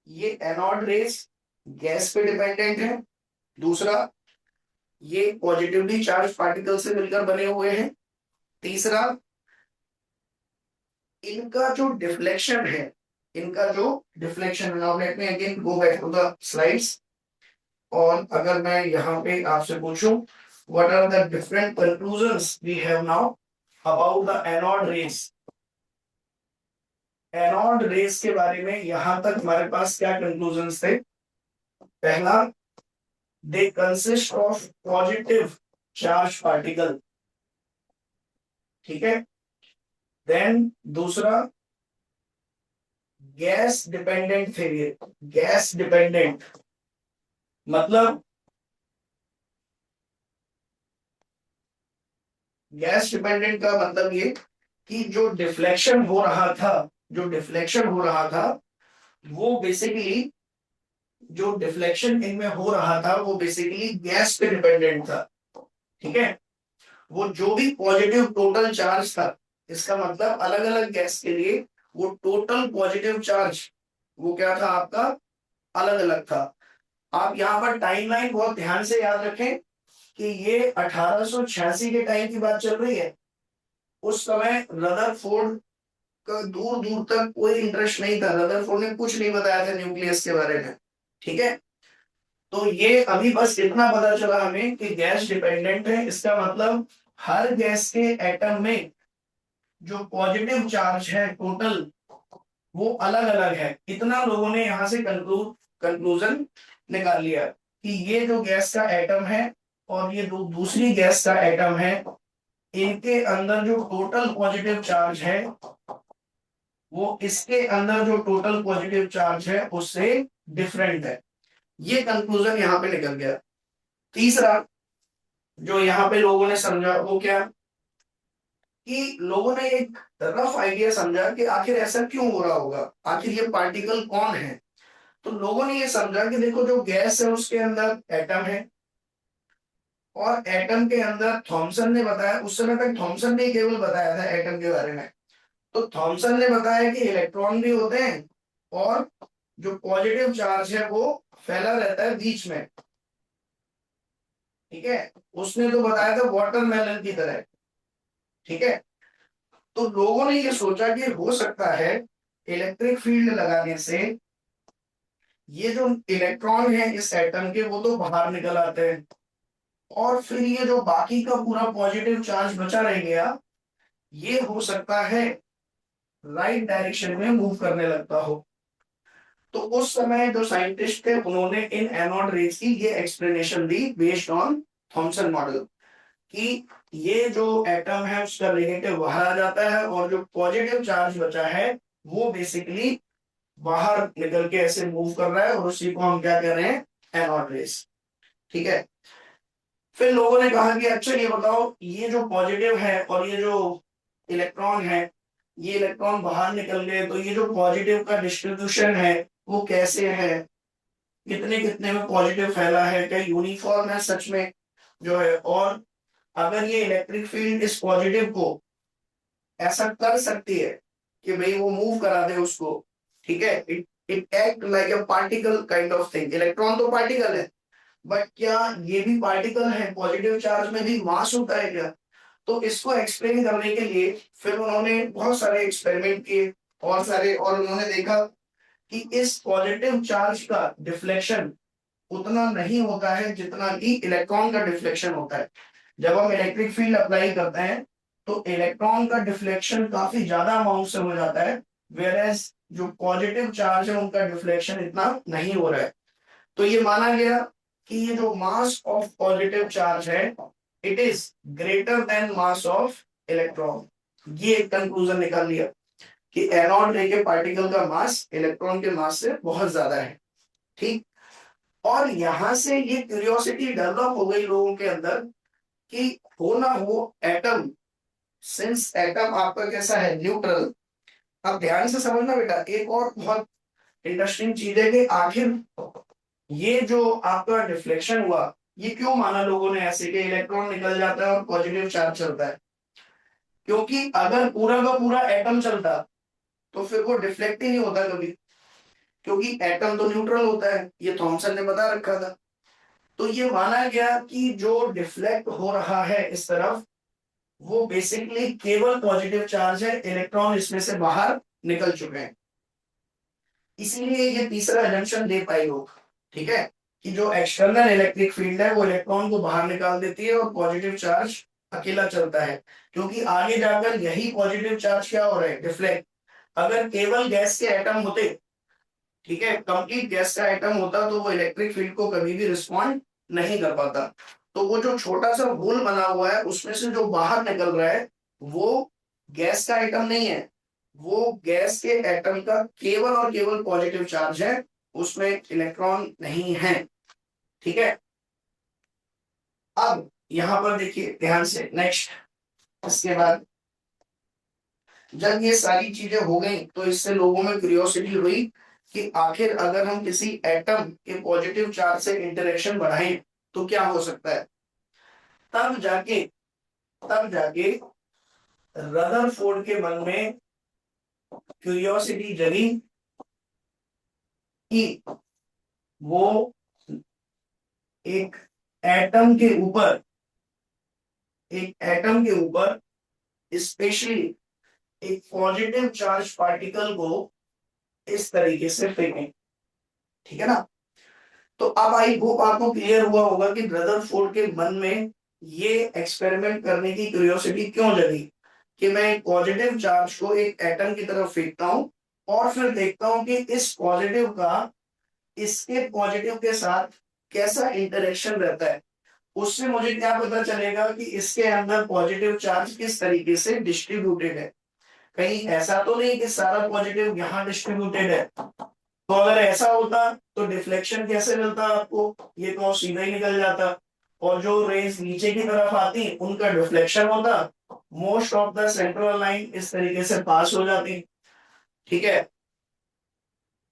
ये एनोड रेस गैस पे डिपेंडेंट है, दूसरा ये पॉजिटिवली चार्ज पार्टिकल से मिलकर बने हुए हैं, तीसरा इनका जो डिफ्लेक्शन है, इनका जो डिफ्लेक्शन है, now let me again go back to the slides. और अगर मैं यहाँ पे आपसे पूछूं what are the different conclusions we have now about the anode rays. Anode rays के बारे में यहां तक हमारे पास क्या कंक्लूजन्स थे? पहला, they consist of positive charge particle, ठीक है। देन दूसरा, गैस डिपेंडेंट थे। गैस डिपेंडेंट मतलब गैस डिपेंडेंट का मतलब ये कि जो डिफ्लेक्शन हो रहा था, जो डिफ्लेक्शन हो रहा था वो बेसिकली, जो डिफ्लेक्शन इनमें हो रहा था वो बेसिकली गैस पे डिपेंडेंट था, ठीक है। वो जो भी पॉजिटिव टोटल चार्ज था, इसका मतलब अलग अलग गैस के लिए वो टोटल पॉजिटिव चार्ज वो क्या था आपका, अलग अलग था। आप यहाँ पर टाइमलाइन बहुत ध्यान से याद रखें कि ये 1886 के टाइम की बात चल रही है। उस समय रदरफोर्ड का दूर दूर तक कोई इंटरेस्ट नहीं था, रदरफोर्ड ने कुछ नहीं बताया था न्यूक्लियस के बारे में, ठीक है। तो ये अभी बस इतना पता चला हमें कि गैस डिपेंडेंट है, इसका मतलब हर गैस के एटम में जो पॉजिटिव चार्ज है टोटल वो अलग अलग है। इतना लोगों ने यहां से कंक्लूजन निकाल लिया कि ये जो गैस का एटम है और ये दूसरी गैस का एटम है, इनके अंदर जो टोटल पॉजिटिव चार्ज है वो इसके अंदर जो टोटल पॉजिटिव चार्ज है उससे डिफरेंट है। ये कंक्लूजन यहाँ पे निकल गया। तीसरा जो यहाँ पे लोगों ने समझा वो क्या, कि लोगों ने एक रफ आइडिया समझा कि आखिर ऐसा क्यों हो रहा होगा, आखिर ये पार्टिकल कौन है। तो लोगों ने ये समझा कि देखो जो गैस है उसके अंदर एटम है, और एटम के अंदर थॉमसन ने बताया, उस समय तक थॉमसन ने केवल बताया था एटम के बारे में, तो थॉमसन ने बताया कि इलेक्ट्रॉन भी होते हैं और जो पॉजिटिव चार्ज है वो फैला रहता है बीच में, ठीक है। उसने तो बताया था वाटरमेलन की तरह, ठीक है। तो लोगों ने ये सोचा कि हो सकता है इलेक्ट्रिक फील्ड लगाने से ये जो इलेक्ट्रॉन है इस एटम के वो तो बाहर निकल आते हैं, और फिर ये जो बाकी का पूरा पॉजिटिव चार्ज बचा रह गया ये हो सकता है राइट डायरेक्शन में मूव करने लगता हो। तो उस समय जो साइंटिस्ट थे उन्होंने इन एनोड रेज की ये explanation the based on Thompson model, कि ये जो एटम है उसका नेगेटिव बाहर आ जाता है और जो पॉजिटिव चार्ज बचा है वो बेसिकली बाहर निकल के ऐसे मूव कर रहा है, और उसी को हम क्या कह रहे हैं, एनोड रेस, ठीक है। फिर लोगों ने कहा कि अच्छा ये बताओ, ये जो पॉजिटिव है और ये जो इलेक्ट्रॉन है, ये इलेक्ट्रॉन बाहर निकल गए तो ये जो पॉजिटिव का डिस्ट्रीब्यूशन है वो कैसे है, कितने कितने में पॉजिटिव फैला है, क्या यूनिफॉर्म है सच में जो है, और अगर ये इलेक्ट्रिक फील्ड इस पॉजिटिव को ऐसा कर सकती है कि भाई वो मूव करा दे उसको, ठीक है, it it act like a particle kind of thing. Electron तो पार्टिकल है, बट क्या ये भी पार्टिकल है, पॉजिटिव चार्ज में भी मास होता है क्या। तो इसको एक्सप्लेन करने के लिए फिर उन्होंने बहुत सारे एक्सपेरिमेंट किए और उन्होंने देखा कि इस पॉजिटिव चार्ज का डिफ्लेक्शन उतना नहीं होता है जितना कि इलेक्ट्रॉन का डिफ्लेक्शन होता है। जब हम इलेक्ट्रिक फील्ड अप्लाई करते हैं तो इलेक्ट्रॉन का डिफ्लेक्शन काफी ज्यादा अमाउंट से हो जाता है, वेयर एज जो पॉजिटिव चार्ज है उनका डिफ्लेक्शन इतना नहीं हो रहा है। तो ये माना गया कि ये जो मास ऑफ पॉजिटिव चार्ज है it is greater then mass of electron. ये एक कंक्लूजन निकाल लिया कि एनोड रे के पार्टिकल का मास इलेक्ट्रॉन के मास से बहुत ज्यादा है, ठीक। और यहां से ये क्यूरियोसिटी डेवलप हो गई लोगों के अंदर कि हो ना हो एटम, सिंस एटम आपका कैसा है, न्यूट्रल। अब ध्यान से समझना बेटा, एक और बहुत इंटरेस्टिंग चीज है कि आखिर ये जो आपका डिफ्लेक्शन हुआ ये क्यों माना लोगों ने ऐसे कि इलेक्ट्रॉन निकल जाता है और पॉजिटिव चार्ज चलता है। क्योंकि अगर पूरा का पूरा एटम चलता तो फिर वो डिफ्लेक्ट ही नहीं होता कभी, क्योंकि एटम तो न्यूट्रल होता है, ये थॉमसन ने बता रखा था। तो ये माना गया कि जो डिफ्लेक्ट हो रहा है इस तरफ वो बेसिकली केवल पॉजिटिव चार्ज है, इलेक्ट्रॉन इसमें से बाहर निकल चुके हैं, इसीलिए ये तीसरा जंक्शन दे पाई लोग, ठीक है। कि जो एक्सटर्नल इलेक्ट्रिक फील्ड है वो इलेक्ट्रॉन को बाहर निकाल देती है और पॉजिटिव चार्ज अकेला चलता है, क्योंकि आगे जाकर यही पॉजिटिव चार्ज क्या हो रहा है, डिफ्लेक्ट। अगर केवल गैस के एटम होते, ठीक है, कंप्लीट गैस का एटम होता, तो वो इलेक्ट्रिक फील्ड को कभी भी रिस्पॉन्ड नहीं कर पाता। तो वो जो छोटा सा होल बना हुआ है उसमें से जो बाहर निकल रहा है वो गैस का एटम नहीं है, वो गैस के एटम का केवल और केवल पॉजिटिव चार्ज है, उसमें इलेक्ट्रॉन नहीं है। ठीक है, अब यहां पर देखिए ध्यान से, नेक्स्ट, इसके बाद जब ये सारी चीजें हो गई तो इससे लोगों में क्यूरियोसिटी हुई कि आखिर अगर हम किसी एटम के पॉजिटिव चार्ज से इंटरेक्शन बढ़ाएं तो क्या हो सकता है। तब जाके तब जाके रदरफोर्ड के मन में क्यूरियोसिटी जगी कि वो एक एटम के ऊपर एक एटम के ऊपर स्पेशली एक पॉजिटिव चार्ज पार्टिकल को इस तरीके से फेंकें। ठीक है ना। तो अब आई होप आपको क्लियर हुआ होगा कि रदरफोर्ड के मन में ये एक्सपेरिमेंट करने की क्यूरियोसिटी क्यों जगी कि मैं एक पॉजिटिव चार्ज को एक एटम की तरफ फेंकता हूं और फिर देखता हूं कि इस पॉजिटिव का इसके पॉजिटिव के साथ कैसा इंटरेक्शन रहता है। उससे मुझे क्या पता चलेगा कि इसके अंदर पॉजिटिव चार्ज किस तरीके से डिस्ट्रीब्यूटेड है। कहीं ऐसा तो नहीं कि सारा पॉजिटिव यहाँ डिस्ट्रीब्यूटेड है। तो अगर ऐसा होता तो डिफ्लेक्शन कैसे मिलता आपको, ये तो सीधा ही निकल जाता, और जो रेज नीचे की तरफ आती उनका डिफ्लेक्शन होता, most of the central line इस तरीके से पास हो जाती। ठीक है,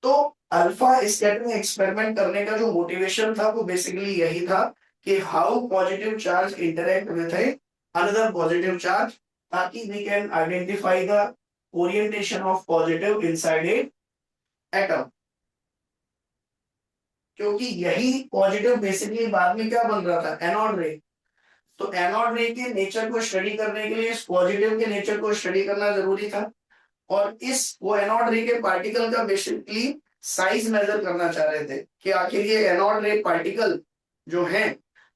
तो अल्फा स्कैटरिंग एक्सपेरिमेंट करने का जो मोटिवेशन था वो बेसिकली यही था कि how positive charge interact with a another positive charge, ताकि we can identify the orientation of positive inside a atom. क्योंकि यही पॉजिटिव बेसिकली बाद में क्या बन रहा था, एनोड रे। तो एनोड रे के नेचर को स्टडी करने के लिए इस पॉजिटिव के नेचर को स्टडी करना जरूरी था, और इस वो एनोड रे के पार्टिकल का बेसिकली साइज मेजर करना चाह रहे थे कि आखिर ये एनोड रे पार्टिकल जो है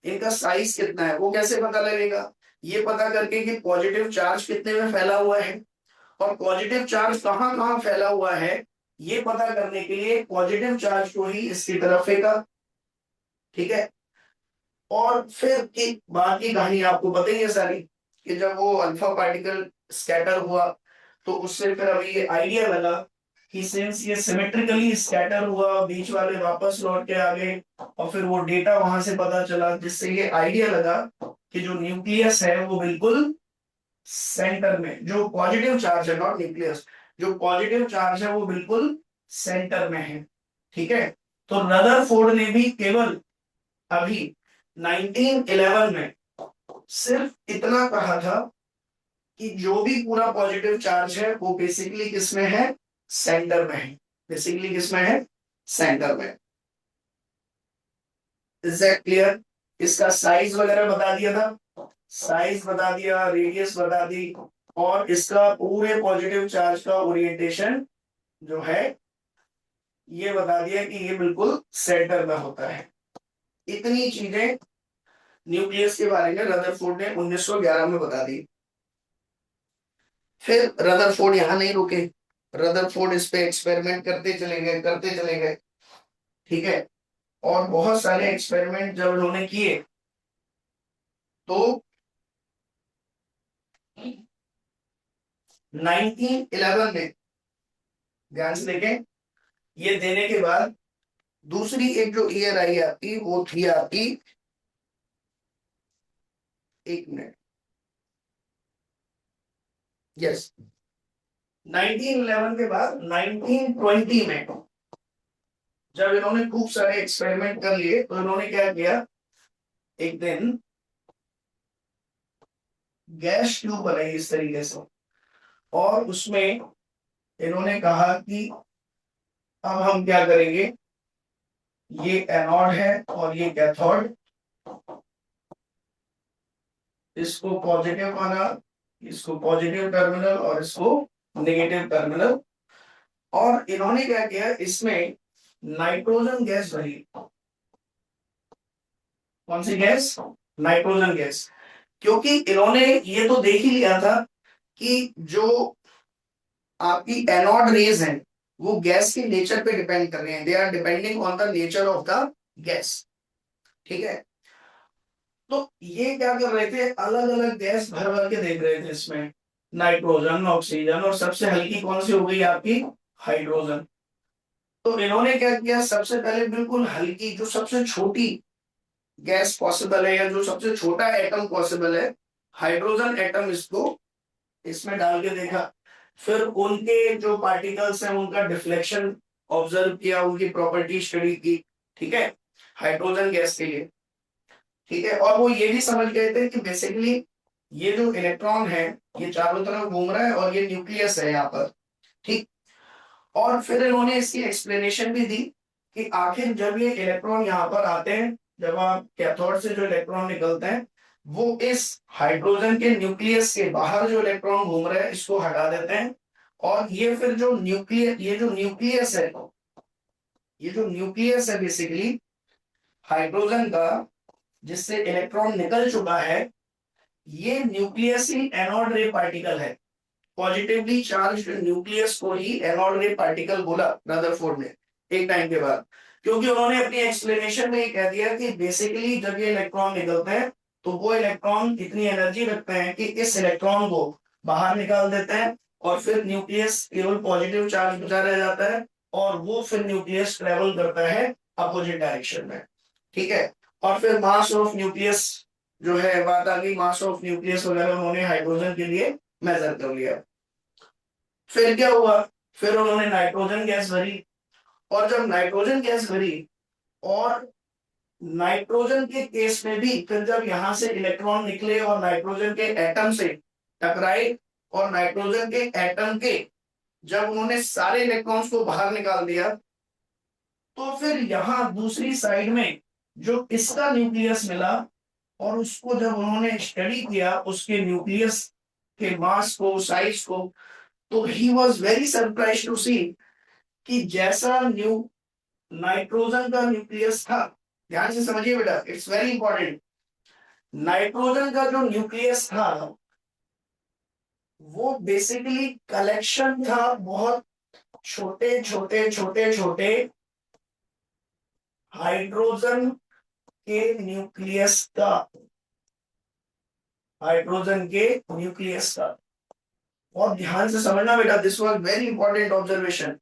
इनका साइज कितना है। वो कैसे पता लगेगा, ये पता करके कि पॉजिटिव चार्ज कितने में फैला हुआ है और पॉजिटिव चार्ज कहाँ कहाँ फैला हुआ है, ये पता करने के लिए पॉजिटिव चार्ज को ही इसकी तरफ फेंका। ठीक है, और फिर की बाकी कहानी आपको पता ही है सारी, कि जब वो अल्फा पार्टिकल स्कैटर हुआ तो उससे फिर अभी ये आइडिया लगा कि सिंस ये सिमेट्रिकली स्कैटर हुआ, बीच वाले वापस लौट के आ गए, और फिर वो डेटा वहां से पता चला, जिससे ये आइडिया लगा कि जो न्यूक्लियस है वो बिल्कुल सेंटर में, जो पॉजिटिव चार्ज है, नॉट न्यूक्लियस, जो पॉजिटिव चार्ज है वो बिल्कुल सेंटर में है। ठीक है, तो रदरफोर्ड ने भी केवल अभी 1911 में सिर्फ इतना कहा था कि जो भी पूरा पॉजिटिव चार्ज है वो बेसिकली किसमें है, सेंटर में है। बेसिकली किसमें है, सेंटर में। Is that clear. इसका साइज वगैरह बता दिया था, साइज बता दिया, रेडियस बता दी, और इसका पूरे पॉजिटिव चार्ज का ओरिएंटेशन जो है ये बता दिया कि ये बिल्कुल सेंटर में होता है। इतनी चीजें न्यूक्लियस के बारे में रदरफोर्ड ने 1911 में बता दी। फिर रदरफोर्ड यहां नहीं रुके, रदरफोर्ड इस पे एक्सपेरिमेंट करते चले गए, करते चले गए। ठीक है, और बहुत सारे एक्सपेरिमेंट जब उन्होंने किए तो 1911 में, ध्यान से देखें, ये देने के बाद दूसरी एक जो ईयर आई आपकी वो थी आपकी, एक मिनट, यस, 1911 के बाद 1920 में जब इन्होंने खूब सारे एक्सपेरिमेंट कर लिए तो इन्होंने क्या किया, एक दिन गैस ट्यूब बनाई इस तरीके से, और उसमें इन्होंने कहा कि अब हम क्या करेंगे, ये एनोड है और ये कैथोड, इसको पॉजिटिव माना, इसको पॉजिटिव टर्मिनल और इसको नेगेटिव टर्मिनल, और इन्होंने क्या किया, इसमें नाइट्रोजन गैस भरी, कौन सी गैस? Nitrogen gas. क्योंकि इन्होंने ये तो देख ही लिया था कि जो आपकी एनोड रेज हैं वो गैस के नेचर पे डिपेंड कर रहे हैं, they are depending on the nature of the gas. ठीक है, तो ये क्या कर रहे थे, अलग अलग गैस भर भर के देख रहे थे इसमें, नाइट्रोजन, ऑक्सीजन, और सबसे हल्की कौन सी हो गई आपकी? हाइड्रोजन। तो इन्होंने क्या किया, सबसे पहले बिल्कुल हल्की, जो सबसे छोटी गैस पॉसिबल है या जो सबसे छोटा एटम पॉसिबल है, हाइड्रोजन एटम, इसको इसमें डाल के देखा। फिर उनके जो पार्टिकल्स हैं उनका डिफ्लेक्शन ऑब्जर्व किया, उनकी प्रॉपर्टी स्टडी की। ठीक है, हाइड्रोजन गैस के लिए। ठीक है, और वो ये भी समझ गए थे कि बेसिकली ये जो इलेक्ट्रॉन है ये चारों तरफ घूम रहा है और ये न्यूक्लियस है यहाँ पर। ठीक, और फिर इन्होंने इसकी एक्सप्लेनेशन भी दी कि आखिर जब ये इलेक्ट्रॉन यहाँ पर आते हैं, जब आप कैथोड से जो इलेक्ट्रॉन निकलते हैं वो इस हाइड्रोजन के न्यूक्लियस के बाहर जो इलेक्ट्रॉन घूम रहे हैं इसको हटा देते हैं, और ये फिर जो न्यूक्लियस है, ये जो न्यूक्लियस है बेसिकली हाइड्रोजन का, जिससे इलेक्ट्रॉन निकल चुका है, ये न्यूक्लियस ही एनोड रे पार्टिकल है। पॉजिटिवली चार्ज न्यूक्लियस को ही एनोड रे पार्टिकल बोला रदरफोर्ड ने एक टाइम के बाद, क्योंकि उन्होंने अपनी एक्सप्लेनेशन में ये कह दिया कि बेसिकली जब ये इलेक्ट्रॉन निकलते हैं तो वो इलेक्ट्रॉन इतनी एनर्जी रखते हैं कि इस इलेक्ट्रॉन को बाहर निकाल देते हैं, और फिर न्यूक्लियस केवल पॉजिटिव चार्ज बचा रह जाता है, और वो फिर न्यूक्लियस ट्रेवल करता है अपोजिट डायरेक्शन में। ठीक है, और फिर मास ऑफ न्यूक्लियस जो है, बात आ गई मास ऑफ न्यूक्लियस वगैरह, उन्होंने हाइड्रोजन के लिए मेजर कर लिया। फिर क्या हुआ, फिर उन्होंने नाइट्रोजन गैस भरी, और जब नाइट्रोजन गैस भरी, और नाइट्रोजन के केस में भी फिर जब यहां से इलेक्ट्रॉन निकले और नाइट्रोजन के एटम से टकराए, और नाइट्रोजन के एटम के जब उन्होंने सारे इलेक्ट्रॉन्स को बाहर निकाल दिया, तो फिर यहां दूसरी साइड में जो इसका न्यूक्लियस मिला, और उसको जब उन्होंने स्टडी किया उसके न्यूक्लियस के मास को, साइज को, तो he was very surprise to see कि जैसा नाइट्रोजन का न्यूक्लियस था, ध्यान से समझिए बेटा, इट्स वेरी इंपॉर्टेंट। नाइट्रोजन का जो न्यूक्लियस था वो बेसिकली कलेक्शन था बहुत छोटे छोटे छोटे छोटे हाइड्रोजन के न्यूक्लियस का, हाइड्रोजन के न्यूक्लियस का। और ध्यान से समझना बेटा, this was very important observation.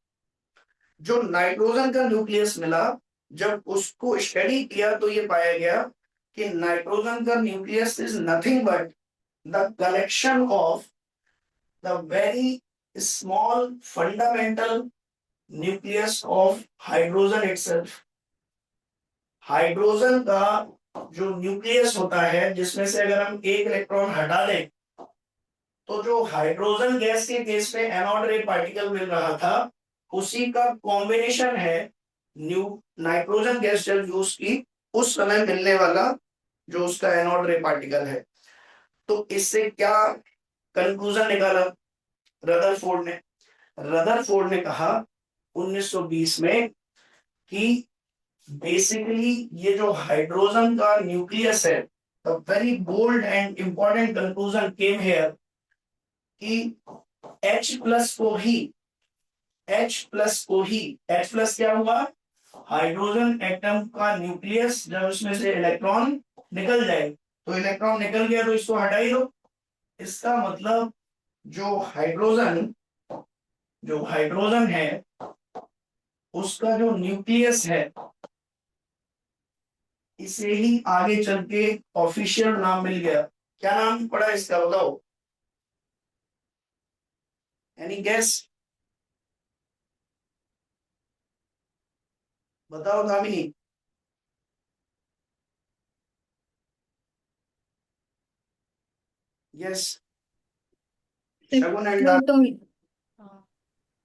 जो नाइट्रोजन का न्यूक्लियस मिला, जब उसको स्टडी किया तो ये पाया गया कि नाइट्रोजन का nucleus is nothing but the collection of the very small fundamental nucleus of hydrogen itself. Hydrogen का जो न्यूक्लियस होता है, जिसमें से अगर हम एक इलेक्ट्रॉन हटा दें, तो जो हाइड्रोजन गैस के केस में एनोड रे पार्टिकल मिल रहा था, उसी का कॉम्बिनेशन है न्यू नाइट्रोजन गैस जब यूज की उस समय मिलने वाला जो उसका एनोड रे पार्टिकल है। तो इससे क्या कंक्लूजन निकाला रदरफोर्ड ने कहा 1920 में कि बेसिकली ये जो हाइड्रोजन का न्यूक्लियस है, the very bold and important conclusion came here कि H प्लस को ही H प्लस क्या हुआ, हाइड्रोजन एटम का न्यूक्लियस, जब उसमें से इलेक्ट्रॉन निकल जाए, तो इलेक्ट्रॉन निकल गया तो इसको हटा ही दो। इसका मतलब जो हाइड्रोजन है उसका जो न्यूक्लियस है, इसे ही आगे चल के ऑफिशियल नाम मिल गया। क्या नाम पड़ा इसका बताओ, एनी गेस? बताओ Dhamini. Yes, Shagun and proton.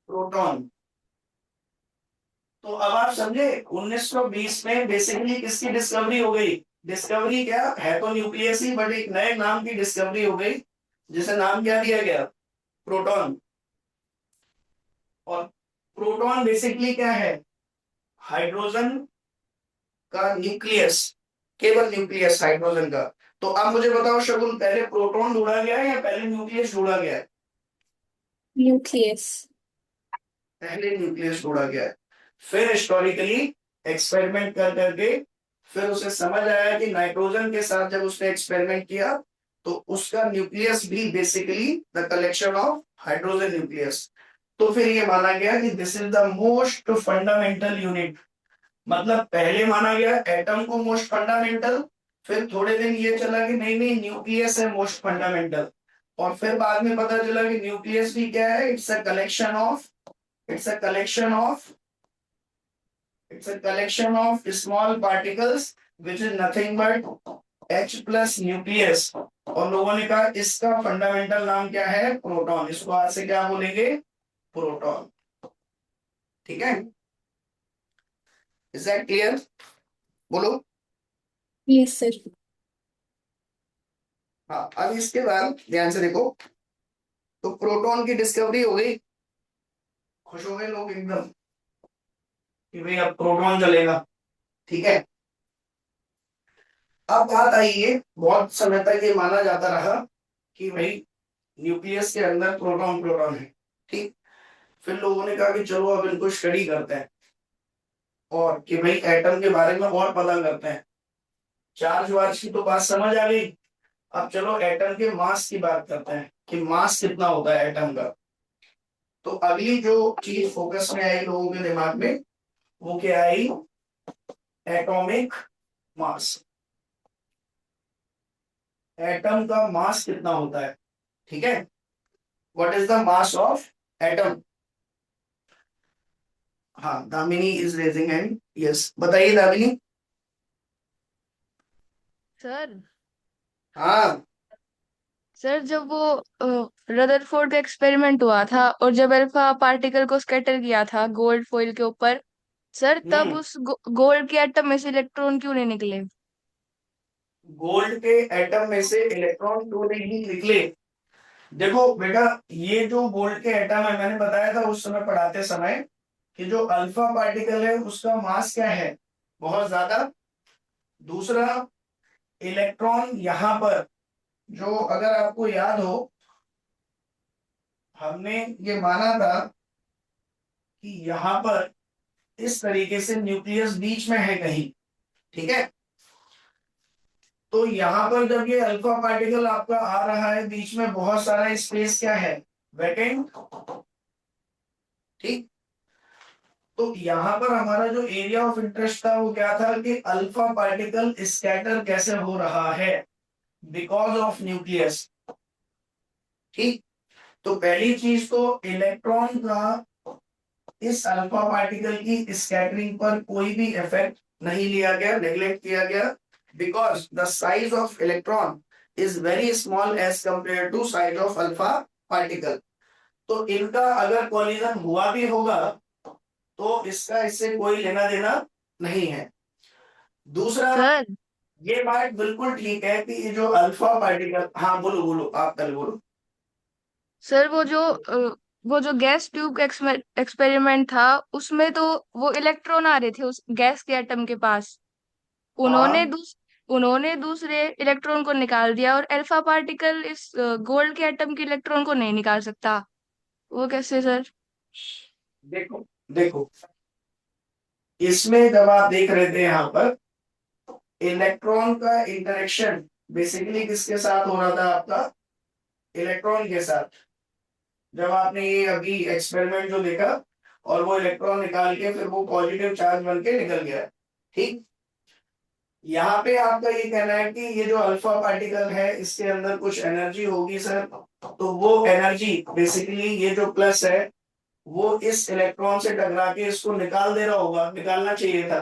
Proton. तो अब आप समझे 1920 में बेसिकली किसकी डिस्कवरी हो गई? डिस्कवरी क्या है, तो न्यूक्लियस ही, बट एक नए नाम की डिस्कवरी हो गई, जिसे नाम क्या दिया गया, प्रोटॉन। और प्रोटॉन बेसिकली क्या है, हाइड्रोजन का न्यूक्लियस केवल न्यूक्लियस हाइड्रोजन का। तो अब मुझे बताओ शगुन, पहले प्रोटॉन ढूंढा गया है या पहले न्यूक्लियस ढूंढा गया है? न्यूक्लियस। पहले न्यूक्लियस ढूंढा गया है। फिर हिस्टोरिकली एक्सपेरिमेंट कर करके फिर उसे समझ आया कि नाइट्रोजन के साथ जब उसने एक्सपेरिमेंट किया तो उसका न्यूक्लियस भी basically the collection of hydrogen nucleus. तो फिर ये माना गया कि this is the most fundamental unit. मतलब पहले माना गया एटम को मोस्ट फंडामेंटल, फिर थोड़े दिन ये चला कि नहीं नहीं न्यूक्लियस है मोस्ट फंडामेंटल, और फिर बाद में पता चला कि न्यूक्लियस भी क्या है, it's a collection of, it's a collection of it's a collection of small particles which is nothing but H plus nucleus। और लोगों ने कहा इसका फंडामेंटल नाम क्या है, प्रोटॉन। इसको आज से क्या बोलेंगे, प्रोटॉन। ठीक है, इज दैट क्लियर? बोलो। Yes sir. हाँ, अब इसके बाद ध्यान से देखो, तो प्रोटॉन की डिस्कवरी हो गई, खुश हो गए लोग एकदम कि भाई अब प्रोटॉन चलेगा। ठीक है, अब बात आई है, बहुत समय तक ये माना जाता रहा कि भाई न्यूक्लियस के अंदर प्रोटॉन प्रोटॉन है। ठीक, फिर लोगों ने कहा कि चलो अब इनको स्टडी करते हैं और कि भाई एटम के बारे में और पता करते हैं। चार्ज वार्ज की तो बात समझ आ गई, अब चलो एटम के मास की बात करते हैं कि मास कितना होता है एटम का। तो अगली जो चीज फोकस में आई लोगों के दिमाग में, वो क्या आई, एटॉमिक मास। एटम का मास कितना होता है, ठीक है, what is the mass of atom. हाँ, Damini is raising hand, yes बताइए दामिनी। सर हाँ। सर जब वो रदरफोर्ड का एक्सपेरिमेंट हुआ था और जब अल्फा पार्टिकल को स्कैटर किया था गोल्ड फॉइल के ऊपर, सर तब हम्म, उस गोल्ड के एटम में से इलेक्ट्रॉन क्यों नहीं निकले? गोल्ड के एटम में से इलेक्ट्रॉन क्यों नहीं निकले? देखो बेटा, ये जो गोल्ड के एटम है, मैंने बताया था उस समय पढ़ाते समय कि जो अल्फा पार्टिकल है उसका मास क्या है, बहुत ज्यादा। दूसरा, इलेक्ट्रॉन यहाँ पर, जो अगर आपको याद हो, हमने ये माना था कि यहाँ पर इस तरीके से न्यूक्लियस बीच में है कहीं। ठीक है, तो यहाँ पर जब ये अल्फा पार्टिकल आपका आ रहा है, बीच में बहुत सारा स्पेस क्या है, वैकेंट। ठीक, तो यहाँ पर हमारा जो एरिया ऑफ इंटरेस्ट था वो क्या था कि अल्फा पार्टिकल स्कैटर कैसे हो रहा है, बिकॉज ऑफ न्यूक्लियस। ठीक, तो पहली चीज तो इलेक्ट्रॉन का इस अल्फा पार्टिकल की स्कैटरिंग पर कोई भी इफेक्ट नहीं लिया गया, नेग्लेक्ट किया गया, because the size of electron is very small as compare to size of alpha particle. तो इनका अगर कोलिजन हुआ भी होगा तो इसका इससे कोई लेना देना नहीं है। दूसरा, सर ये बात बिल्कुल ठीक है कि ये जो अल्फा पार्टिकल, हाँ बोलो बोलो, आप पहले बोलो। सर वो जो गैस ट्यूब एक्सपेरिमेंट था, उसमें तो वो इलेक्ट्रॉन आ रहे थे उस गैस के एटम के पास। उन्होंने हाँ, दूस उन्होंने दूसरे इलेक्ट्रॉन को निकाल दिया और अल्फा पार्टिकल इस गोल्ड के एटम के इलेक्ट्रॉन को नहीं निकाल सकता। वो कैसे सर? देखो देखो, इसमें जब आप देख रहे थे यहाँ पर इलेक्ट्रॉन का इंटरेक्शन बेसिकली किसके साथ हो रहा था आपका, इलेक्ट्रॉन के साथ। जब आपने ये अभी एक्सपेरिमेंट जो देखा और वो इलेक्ट्रॉन निकाल के फिर वो पॉजिटिव चार्ज बन के निकल गया। ठीक, यहाँ पे आपका ये कहना है कि ये जो अल्फा पार्टिकल है इसके अंदर कुछ एनर्जी होगी सर, तो वो एनर्जी बेसिकली ये जो प्लस है वो इस इलेक्ट्रॉन से टकरा के इसको निकाल दे रहा होगा, निकालना चाहिए था।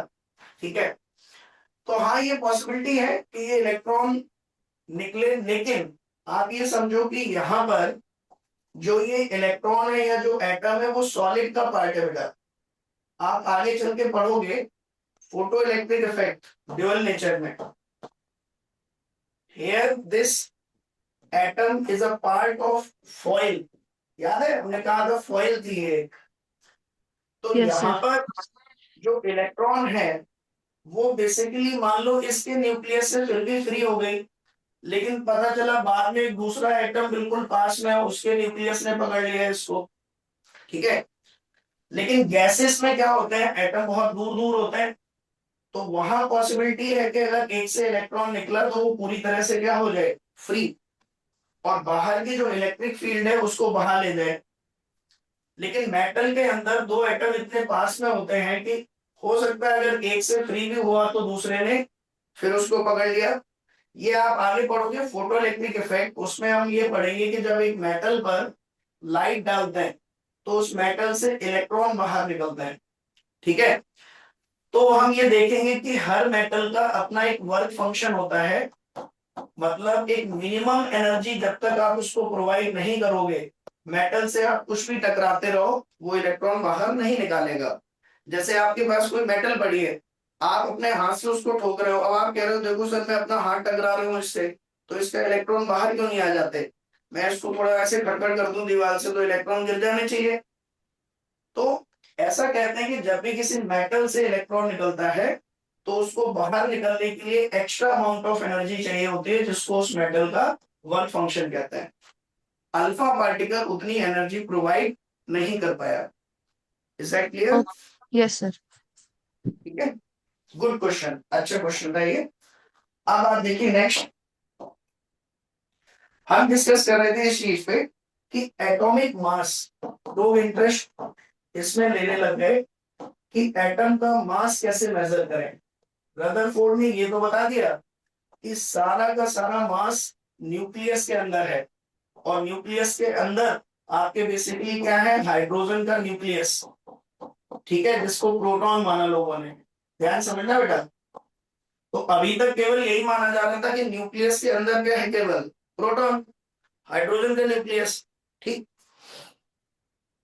ठीक है, तो हाँ ये पॉसिबिलिटी है कि ये इलेक्ट्रॉन निकले, लेकिन आप ये समझो कि यहाँ पर जो ये इलेक्ट्रॉन है या जो एटम है वो सॉलिड का पार्ट है बेटा। आप आगे चल के पढ़ोगे photoelectric effect dual nature में, here this atom is a part of foil. याद है हमने कहा था फॉइल थी एक। तो यस यहाँ सर। पर जो इलेक्ट्रॉन है वो बेसिकली मान लो इसके न्यूक्लियस से फिर भी फ्री हो गई, लेकिन पता चला बाद में एक दूसरा एटम बिल्कुल पास में है, उसके न्यूक्लियस ने पकड़ लिया इसको। ठीक है, लेकिन गैसेस में क्या होता है, एटम बहुत दूर दूर होते हैं, तो वहां पॉसिबिलिटी है कि अगर एक से इलेक्ट्रॉन निकला तो वो पूरी तरह से क्या हो जाए, फ्री, और बाहर की जो इलेक्ट्रिक फील्ड है उसको बहा ले जाए। लेकिन मेटल के अंदर दो एटम इतने पास में होते हैं कि हो सकता है अगर एक से फ्री भी हुआ तो दूसरे ने फिर उसको पकड़ लिया। ये आप आगे पढ़ोगे फोटो इलेक्ट्रिक इफेक्ट, उसमें हम ये पढ़ेंगे कि जब एक मेटल पर लाइट डालते हैं तो उस मेटल से इलेक्ट्रॉन बाहर निकलते हैं। ठीक है, तो हम ये देखेंगे कि हर मेटल का अपना एक वर्क फंक्शन होता है, मतलब एक मिनिमम एनर्जी जब तक आप उसको प्रोवाइड नहीं करोगे, मेटल से आप कुछ भी टकराते रहो, वो इलेक्ट्रॉन बाहर नहीं निकालेगा। जैसे आपके पास कोई मेटल पड़ी है, आप अपने हाथ से उसको ठोक रहे हो, अब आप कह रहे हो देखो सर मैं अपना हाथ टकरा रहा हूँ इससे, तो इसका इलेक्ट्रॉन बाहर क्यों नहीं आ जाते, मैं इसको थोड़ा ऐसे खटखट कर दूं दीवार से तो इलेक्ट्रॉन गिर जाने चाहिए। तो ऐसा कहते हैं कि जब भी किसी मेटल से इलेक्ट्रॉन निकलता है तो उसको बाहर निकलने के लिए एक्स्ट्रा अमाउंट ऑफ एनर्जी चाहिए होती है, जिसको उस मेटल का वर्क फंक्शन कहते हैं। अल्फा पार्टिकल उतनी एनर्जी प्रोवाइड नहीं कर पाया। Is that clear? Yes sir. ठीक है, गुड क्वेश्चन, अच्छा क्वेश्चन था ये। अब आप देखिए नेक्स्ट, हम डिस्कस कर रहे थे इस चीज पे कि एटॉमिक मास, लोग इंटरेस्ट इसमें लेने लग गए कि एटम का मास कैसे मेजर करें। रदरफोर्ड ने ये तो बता दिया कि सारा का सारा मास न्यूक्लियस के अंदर है, और न्यूक्लियस के अंदर आपके बेसिकली क्या है, हाइड्रोजन का न्यूक्लियस। ठीक है, जिसको प्रोटॉन माना लोगों ने, ध्यान समझना बेटा। तो अभी तक केवल यही माना जा रहा था कि न्यूक्लियस के अंदर क्या है, केवल प्रोटॉन, हाइड्रोजन का न्यूक्लियस। ठीक,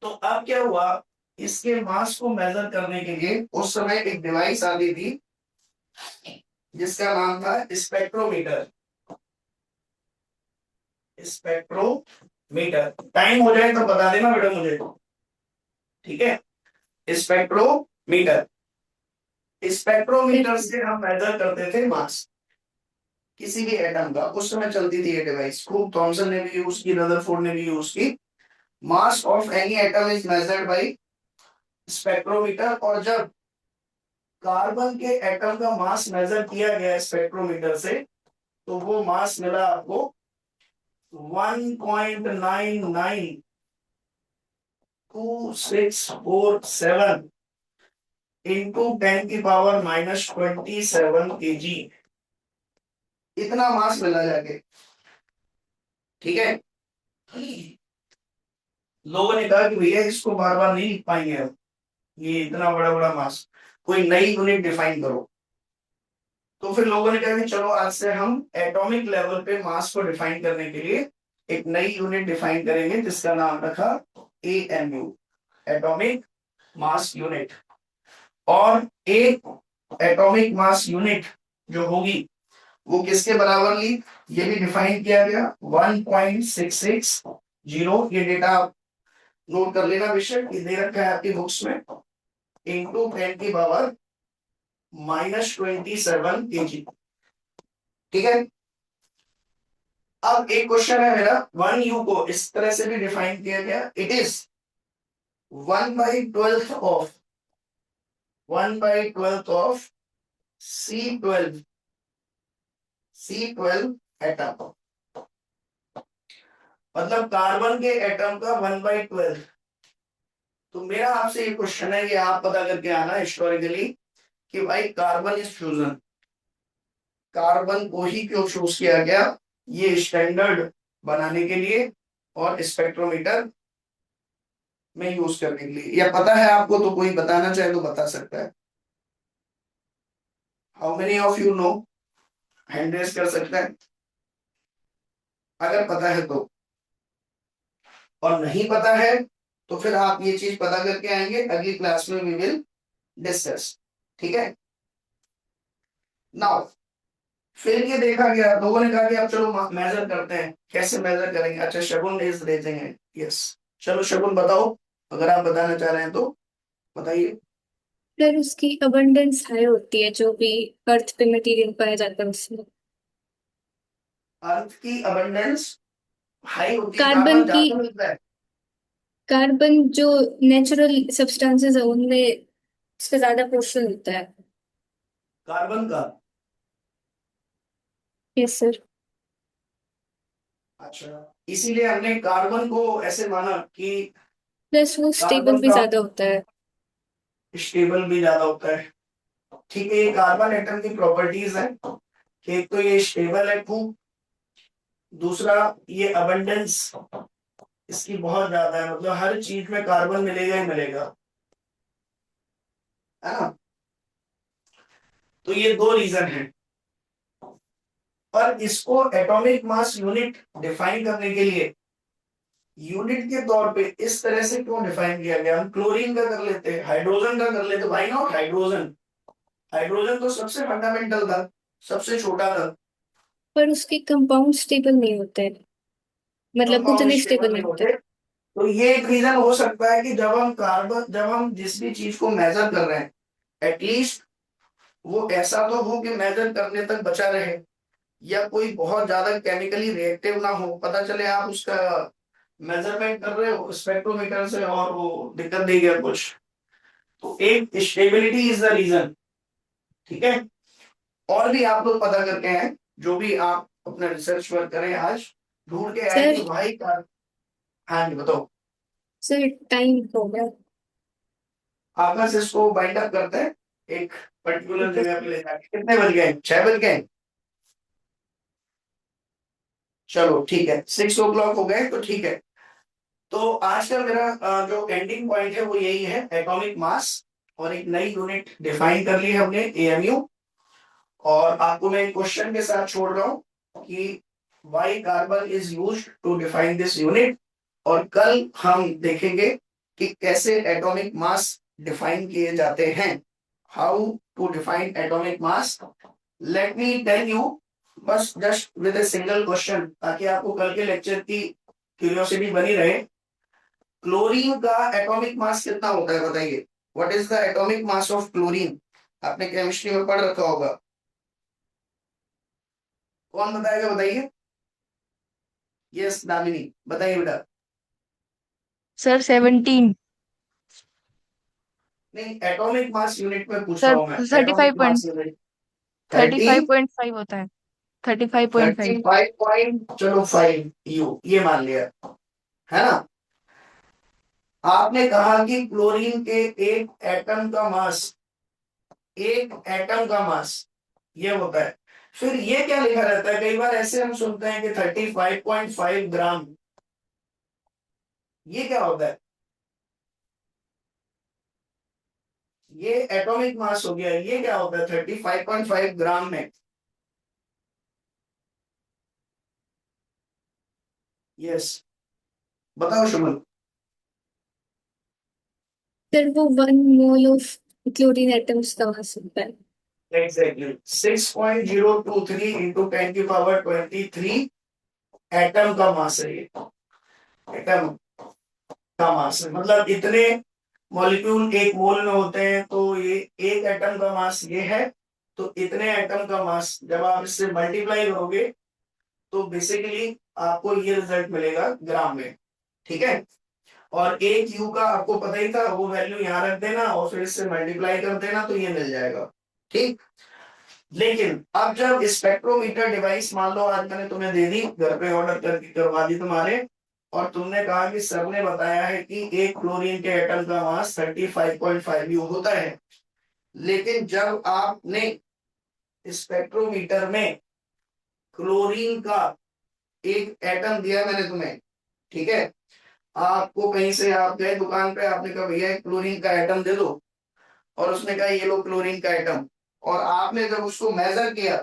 तो अब क्या हुआ, इसके मास को मेजर करने के लिए उस समय एक डिवाइस आ गई थी जिसका नाम था स्पेक्ट्रोमीटर। स्पेक्ट्रोमीटर, टाइम हो जाए तो बता देना बेटा मुझे। ठीक है, स्पेक्ट्रोमीटर, स्पेक्ट्रोमीटर से हम मेजर करते थे मास किसी भी एटम का। उस समय चलती थी ये डिवाइस, खूब थॉमसन ने भी यूज की, रदरफोर्ड ने भी यूज की। Mass of any atom is measured by spectrometer, और जब कार्बन के एटम का मास मेजर किया गया स्पेक्ट्रोमीटर से, तो वो मास मिला आपको 1.992647 इंटू 10⁻⁻27 kg, इतना मास मिला जाके। ठीक है, लोगों ने कहा कि भैया इसको बार बार नहीं लिख पाएंगे हम, ये इतना बड़ा बड़ा मास, कोई नई यूनिट डिफाइन करो। तो फिर लोगों ने कहा कि चलो आज से हम एटॉमिक लेवल पे मास को डिफाइन करने के लिए एक नई यूनिट डिफाइन करेंगे, जिसका नाम रखा AMU, एटॉमिक मास यूनिट। और एक एटॉमिक मास यूनिट जो होगी वो किसके बराबर ली, ये भी डिफाइन किया गया 1.660, ये डेटा आप नोट कर लेना, विषय ये दे रखा है आपकी बुक्स में, इंटू 10⁻⁻27 kg। ठीक है, अब एक क्वेश्चन है मेरा, 1U को इस तरह से भी डिफाइन किया गया, it is 1/12 of C12 atom, मतलब कार्बन के एटम का 1/12। तो मेरा आपसे ये क्वेश्चन है, ये आप पता करके आना हिस्टोरिकली कि भाई कार्बन इज फ्यूजन, कार्बन को ही क्यों चूज किया गया ये स्टैंडर्ड बनाने के लिए और स्पेक्ट्रोमीटर में यूज करने के लिए, या पता है आपको तो कोई बताना चाहे तो बता सकता है। How many of you know, hand raise कर सकता है अगर पता है तो, और नहीं पता है तो फिर आप ये चीज पता करके आएंगे, अगली क्लास में वी विल डिस्कस। ठीक है, नाउ फिर ये देखा गया, लोगों ने कहा कि अब चलो मेजर करते हैं, कैसे मेजर करेंगे। अच्छा शगुन रेज देते हैं, यस, चलो शगुन बताओ, अगर आप बताना चाह रहे हैं तो बताइए। फिर उसकी अबंडेंस हाई होती है, जो भी अर्थ पे मटेरियल पाया जाता है उसमें। अर्थ की अबंडेंस हाई होती है, कार्बन कार्बन की, ज्यादा मिलता है। कार्बन जो नेचुरल सब्सटेंसेस है उनमें उसका ज्यादा पोर्शन होता है। कार्बन का। Yes sir. अच्छा, इसीलिए हमने कार्बन को ऐसे माना कि प्लस वो स्टेबल कार्बन भी का ज्यादा होता है। स्टेबल भी ज्यादा होता है। ठीक है, ये कार्बन एटम की प्रॉपर्टीज है कि एक तो ये स्टेबल है खूब, दूसरा ये अबंडेंस इसकी बहुत ज्यादा है, मतलब हर चीज में कार्बन मिलेगा ही मिलेगा, है ना। तो ये दो रीजन है। पर इसको एटॉमिक मास यूनिट डिफाइन करने के लिए यूनिट के तौर पे इस तरह से क्यों डिफाइन किया गया? हम क्लोरीन का कर लेते, हाइड्रोजन का कर लेते, व्हाई नॉट हाइड्रोजन? हाइड्रोजन तो सबसे फंडामेंटल था, सबसे छोटा था। पर उसके कंपाउंड स्टेबल नहीं होते हैं, मतलब कंपाउंड उतने स्टेबल स्टेबल नहीं नहीं होते। होते। तो ये एक रीजन हो सकता है कि जब हम जिस भी चीज को मेजर कर रहे हैं, एटलीस्ट वो ऐसा तो हो कि मेजर करने तक बचा रहे, या कोई बहुत ज्यादा केमिकली रिएक्टिव ना हो, पता चले आप उसका मेजरमेंट कर रहे हो स्पेक्ट्रोमीटर से और वो दिक्कत दे गया कुछ। तो एक स्टेबिलिटी इज द रीजन। ठीक है, और भी आप लोग पता करके हैं, जो भी आप अपना रिसर्च वर्क करें आज, ढूंढ के आए कि सर, भाई का। हाँ जी बताओ। सर टाइम हो गया। आपस से इसको बाइंड अप करते हैं एक पर्टिकुलर ठीक है जगह सर। पे ले जाके। कितने बज गए? 6 बज गए। चलो ठीक है, 6 o'clock हो गए तो ठीक है। तो आज का मेरा जो एंडिंग पॉइंट है वो यही है, एटॉमिक मास। और एक नई यूनिट डिफाइन कर ली है हमने, एएमयू। और आपको मैं एक क्वेश्चन के साथ छोड़ रहा हूं कि why carbon is used to define this unit. और कल हम देखेंगे कि कैसे एटॉमिक मास डिफाइन किए जाते हैं, how to define atomic mass. Let me tell you, बस just with a single question, ताकि आपको कल के लेक्चर की क्यूरियोसिटी बनी रहे। क्लोरीन का एटॉमिक मास कितना होता है बताइए? What is the atomic mass of chlorine? आपने केमिस्ट्री में पढ़ रखा होगा। कौन बताएगा, बताइए। यस दामिनी, बताइए बेटा। सर 17। नहीं, एटॉमिक मास यूनिट में पूछ सर रहा हूं मैं, thirty five atomic point mass unit. Thirty 30, five point five होता है। 35.5। 35 चलो 5 यू ये मान लिया, है ना। आपने कहा कि क्लोरीन के एक एटम का मास, एक एटम का मास ये होता है। फिर ये क्या लिखा रहता है? कई बार ऐसे हम सुनते हैं कि 35.5 ग्राम, ये क्या होता है? ये एटॉमिक मास हो गया, ये क्या होता है 35.5 ग्राम में? यस, बताओ शुभम। सर वो 1 मोल ऑफ क्लोरीन एटम्स का मास होता है। एग्जैक्टली 6.023 इंटू 10 की पावर 23 एटम का मास है ये। एटम का मास है, मतलब इतने मॉलिक्यूल एक मोल में होते हैं, तो ये एक एटम का मास ये है। तो इतने एटम का मास जब आप इससे मल्टीप्लाई करोगे तो बेसिकली आपको ये रिजल्ट मिलेगा ग्राम में। ठीक है, और एक यू का आपको पता ही था, वो वैल्यू यहाँ रख देना और फिर इससे मल्टीप्लाई कर देना तो ये मिल जाएगा। ठीक। लेकिन अब जब स्पेक्ट्रोमीटर डिवाइस मान लो आज मैंने तुम्हें दे दी, घर पे ऑर्डर करके करवा दी तुम्हारे, और तुमने कहा कि सर ने बताया है कि एक क्लोरीन के एटम का मास 35.5 यू होता है। लेकिन जब आपने स्पेक्ट्रोमीटर में क्लोरीन का एक एटम दिया मैंने तुम्हें, ठीक है, आपको कहीं से आप गए दुकान पे, आपने कहा भैया एक क्लोरीन का एटम दे दो, और उसने कहा ये लो क्लोरीन का एटम, और आपने जब उसको मेजर किया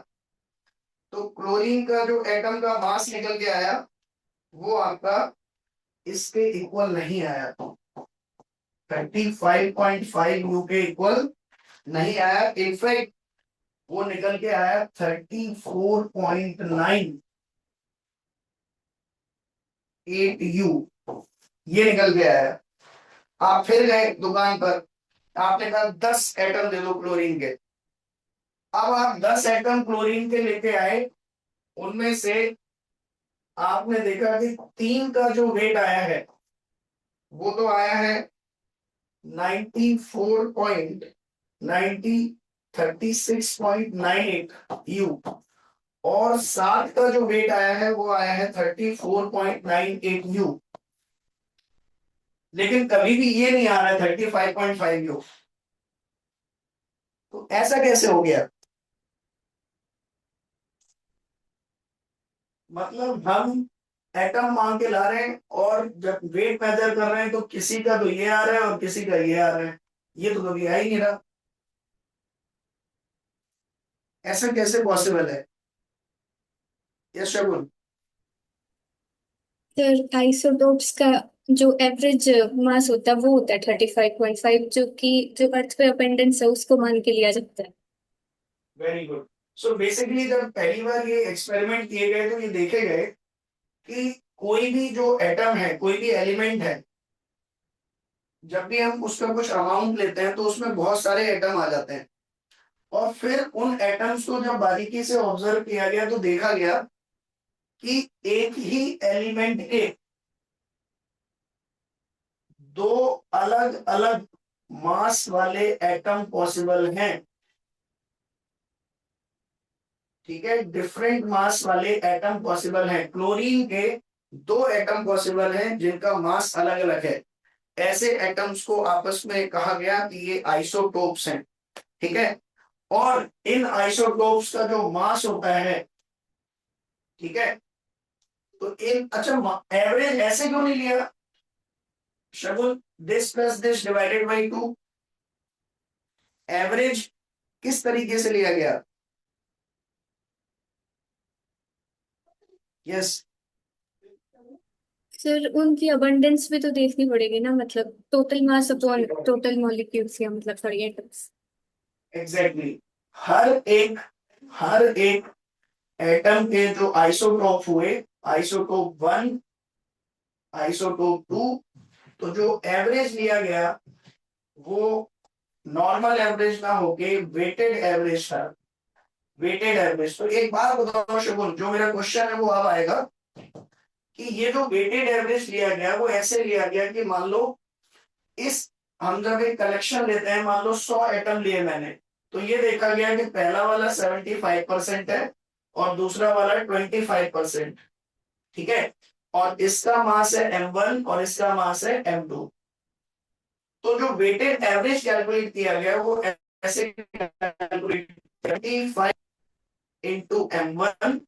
तो क्लोरीन का जो एटम का मास निकल के आया वो आपका इसके इक्वल नहीं आया। 35.5 यू के इक्वल नहीं आया। इनफैक्ट वो निकल के आया 34.98 यू, ये निकल के आया। आप फिर गए दुकान पर, आपने कहा 10 एटम दे दो क्लोरीन के। अब आप 10 एटम क्लोरीन के लेके आए, उनमें से आपने देखा कि 3 का जो वेट आया है वो तो आया है 94.36.98 यू, और 7 का जो वेट आया है वो आया है 34.98 यू, लेकिन कभी भी ये नहीं आ रहा है 35.5 यू। तो ऐसा कैसे हो गया? मतलब हम एटम मांग के ला रहे हैं और जब वेट मेजर कर रहे हैं तो किसी का तो ये आ रहा है और किसी का ये आ रहा है, ये तो कभी आ ही नहीं रहा। ऐसा कैसे पॉसिबल है? यस शगुन। सर आइसोटोप्स का जो एवरेज मास होता है वो होता है 35.5, जो कि जो अर्थ पे अपेंडेंस है उसको मान के लिया जाता है। Very good. सो बेसिकली जब पहली बार ये एक्सपेरिमेंट किए गए तो ये देखे गए कि कोई भी जो एटम है, कोई भी एलिमेंट है, जब भी हम उसका कुछ अमाउंट लेते हैं तो उसमें बहुत सारे एटम आ जाते हैं, और फिर उन एटम्स को जब बारीकी से ऑब्जर्व किया गया तो देखा गया कि एक ही एलिमेंट के दो अलग अलग मास वाले एटम पॉसिबल हैं। ठीक है, डिफरेंट मास वाले एटम पॉसिबल हैं। क्लोरीन के 2 एटम पॉसिबल हैं जिनका मास अलग अलग है। ऐसे एटम्स को आपस में कहा गया कि ये आइसोटोप्स हैं। ठीक है, और इन आइसोटोप्स का जो मास होता है, ठीक है, तो इन अच्छा एवरेज ऐसे क्यों नहीं लिया Shagun? This plus this divided by 2, average किस तरीके से लिया गया? यस। सर उनकी अबंडेंस भी तो देखनी पड़ेगी ना, मतलब total mass upon total molecules, या मतलब सॉरी एटम्स। एग्जैक्टली। हर एक एटम के जो आइसोटोप हुए, आइसोटोप 1, आइसोटोप 2, तो जो एवरेज लिया गया वो नॉर्मल एवरेज ना होके वेटेड एवरेज था। Weighted average. तो एक बात बताओ शगुन, जो मेरा क्वेश्चन है वो अब आएगा कि ये जो वेटेड एवरेज लिया गया वो ऐसे लिया गया कि मान लो इस हम जब एक कलेक्शन लेते हैं, मान लो 100 एटम लिए मैंने, तो ये देखा गया कि पहला वाला 75% है और दूसरा वाला 25%। ठीक है, और इसका मास है m1 और इसका मास है m2। तो जो वेटेड एवरेज कैलकुलेट किया गया वो ऐसे कैलकुलेट 25 इंटू m1,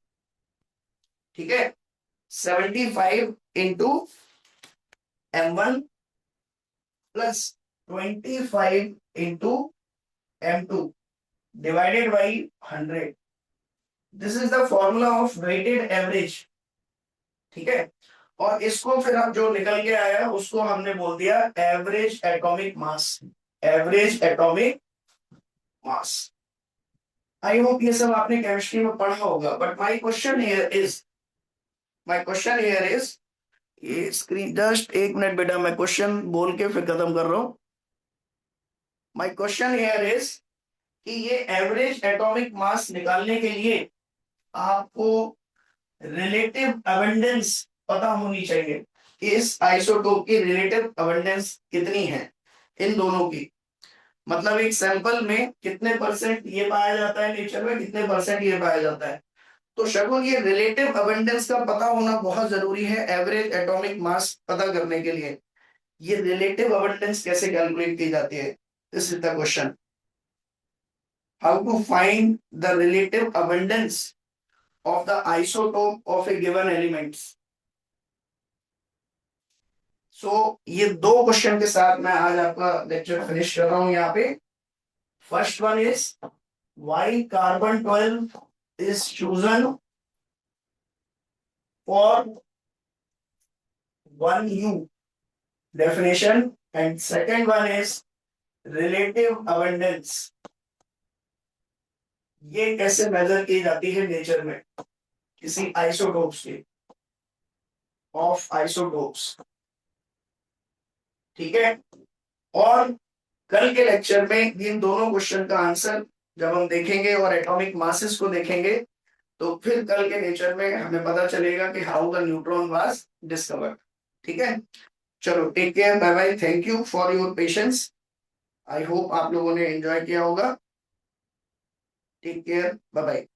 ठीक है, 75 into m1 plus 25 into m2 divided by 100। This is the formula of weighted average. ठीक है, और इसको फिर हम जो निकल के आया उसको हमने बोल दिया average atomic mass. Average atomic mass. I hope ये सब आपने केमिस्ट्री में पढ़ा होगा, but my question here is ये स्क्रीन जस्ट एक मिनट बेटा, मैं क्वेश्चन बोल के फिर खत्म कर रहा हूं। माय क्वेश्चन हियर इज कि ये एवरेज एटॉमिक मास निकालने के लिए आपको रिलेटिव अबंडेंस पता होनी चाहिए कि इस आइसोटोप की रिलेटिव अबंडेंस कितनी है इन दोनों की। मतलब एक सैंपल में कितने परसेंट ये पाया जाता है नेचर में, कितने परसेंट ये पाया जाता है। तो शगुन ये रिलेटिव अबंडेंस का पता होना बहुत जरूरी है एवरेज एटॉमिक मास पता करने के लिए। ये रिलेटिव अबंडेंस कैसे कैलकुलेट की जाती है? This is the question, how to find the relative abundance of the isotope of a given elements. So ये 2 क्वेश्चन के साथ मैं आज आपका लेक्चर फिनिश कर रहा हूं यहाँ पे। First one is why carbon 12 is chosen for 1U definition, and second one is relative abundance, ये कैसे मेजर की जाती है नेचर में किसी आइसोटोप्स के, ऑफ आइसोटोप्स। ठीक है, और कल के लेक्चर में इन दोनों क्वेश्चन का आंसर जब हम देखेंगे और एटॉमिक मासेस को देखेंगे, तो फिर कल के नेचर में हमें पता चलेगा कि how the neutron was discovered. ठीक है, चलो take care, bye bye, thank you for your patience. I hope आप लोगों ने एंजॉय किया होगा। Take care, bye bye.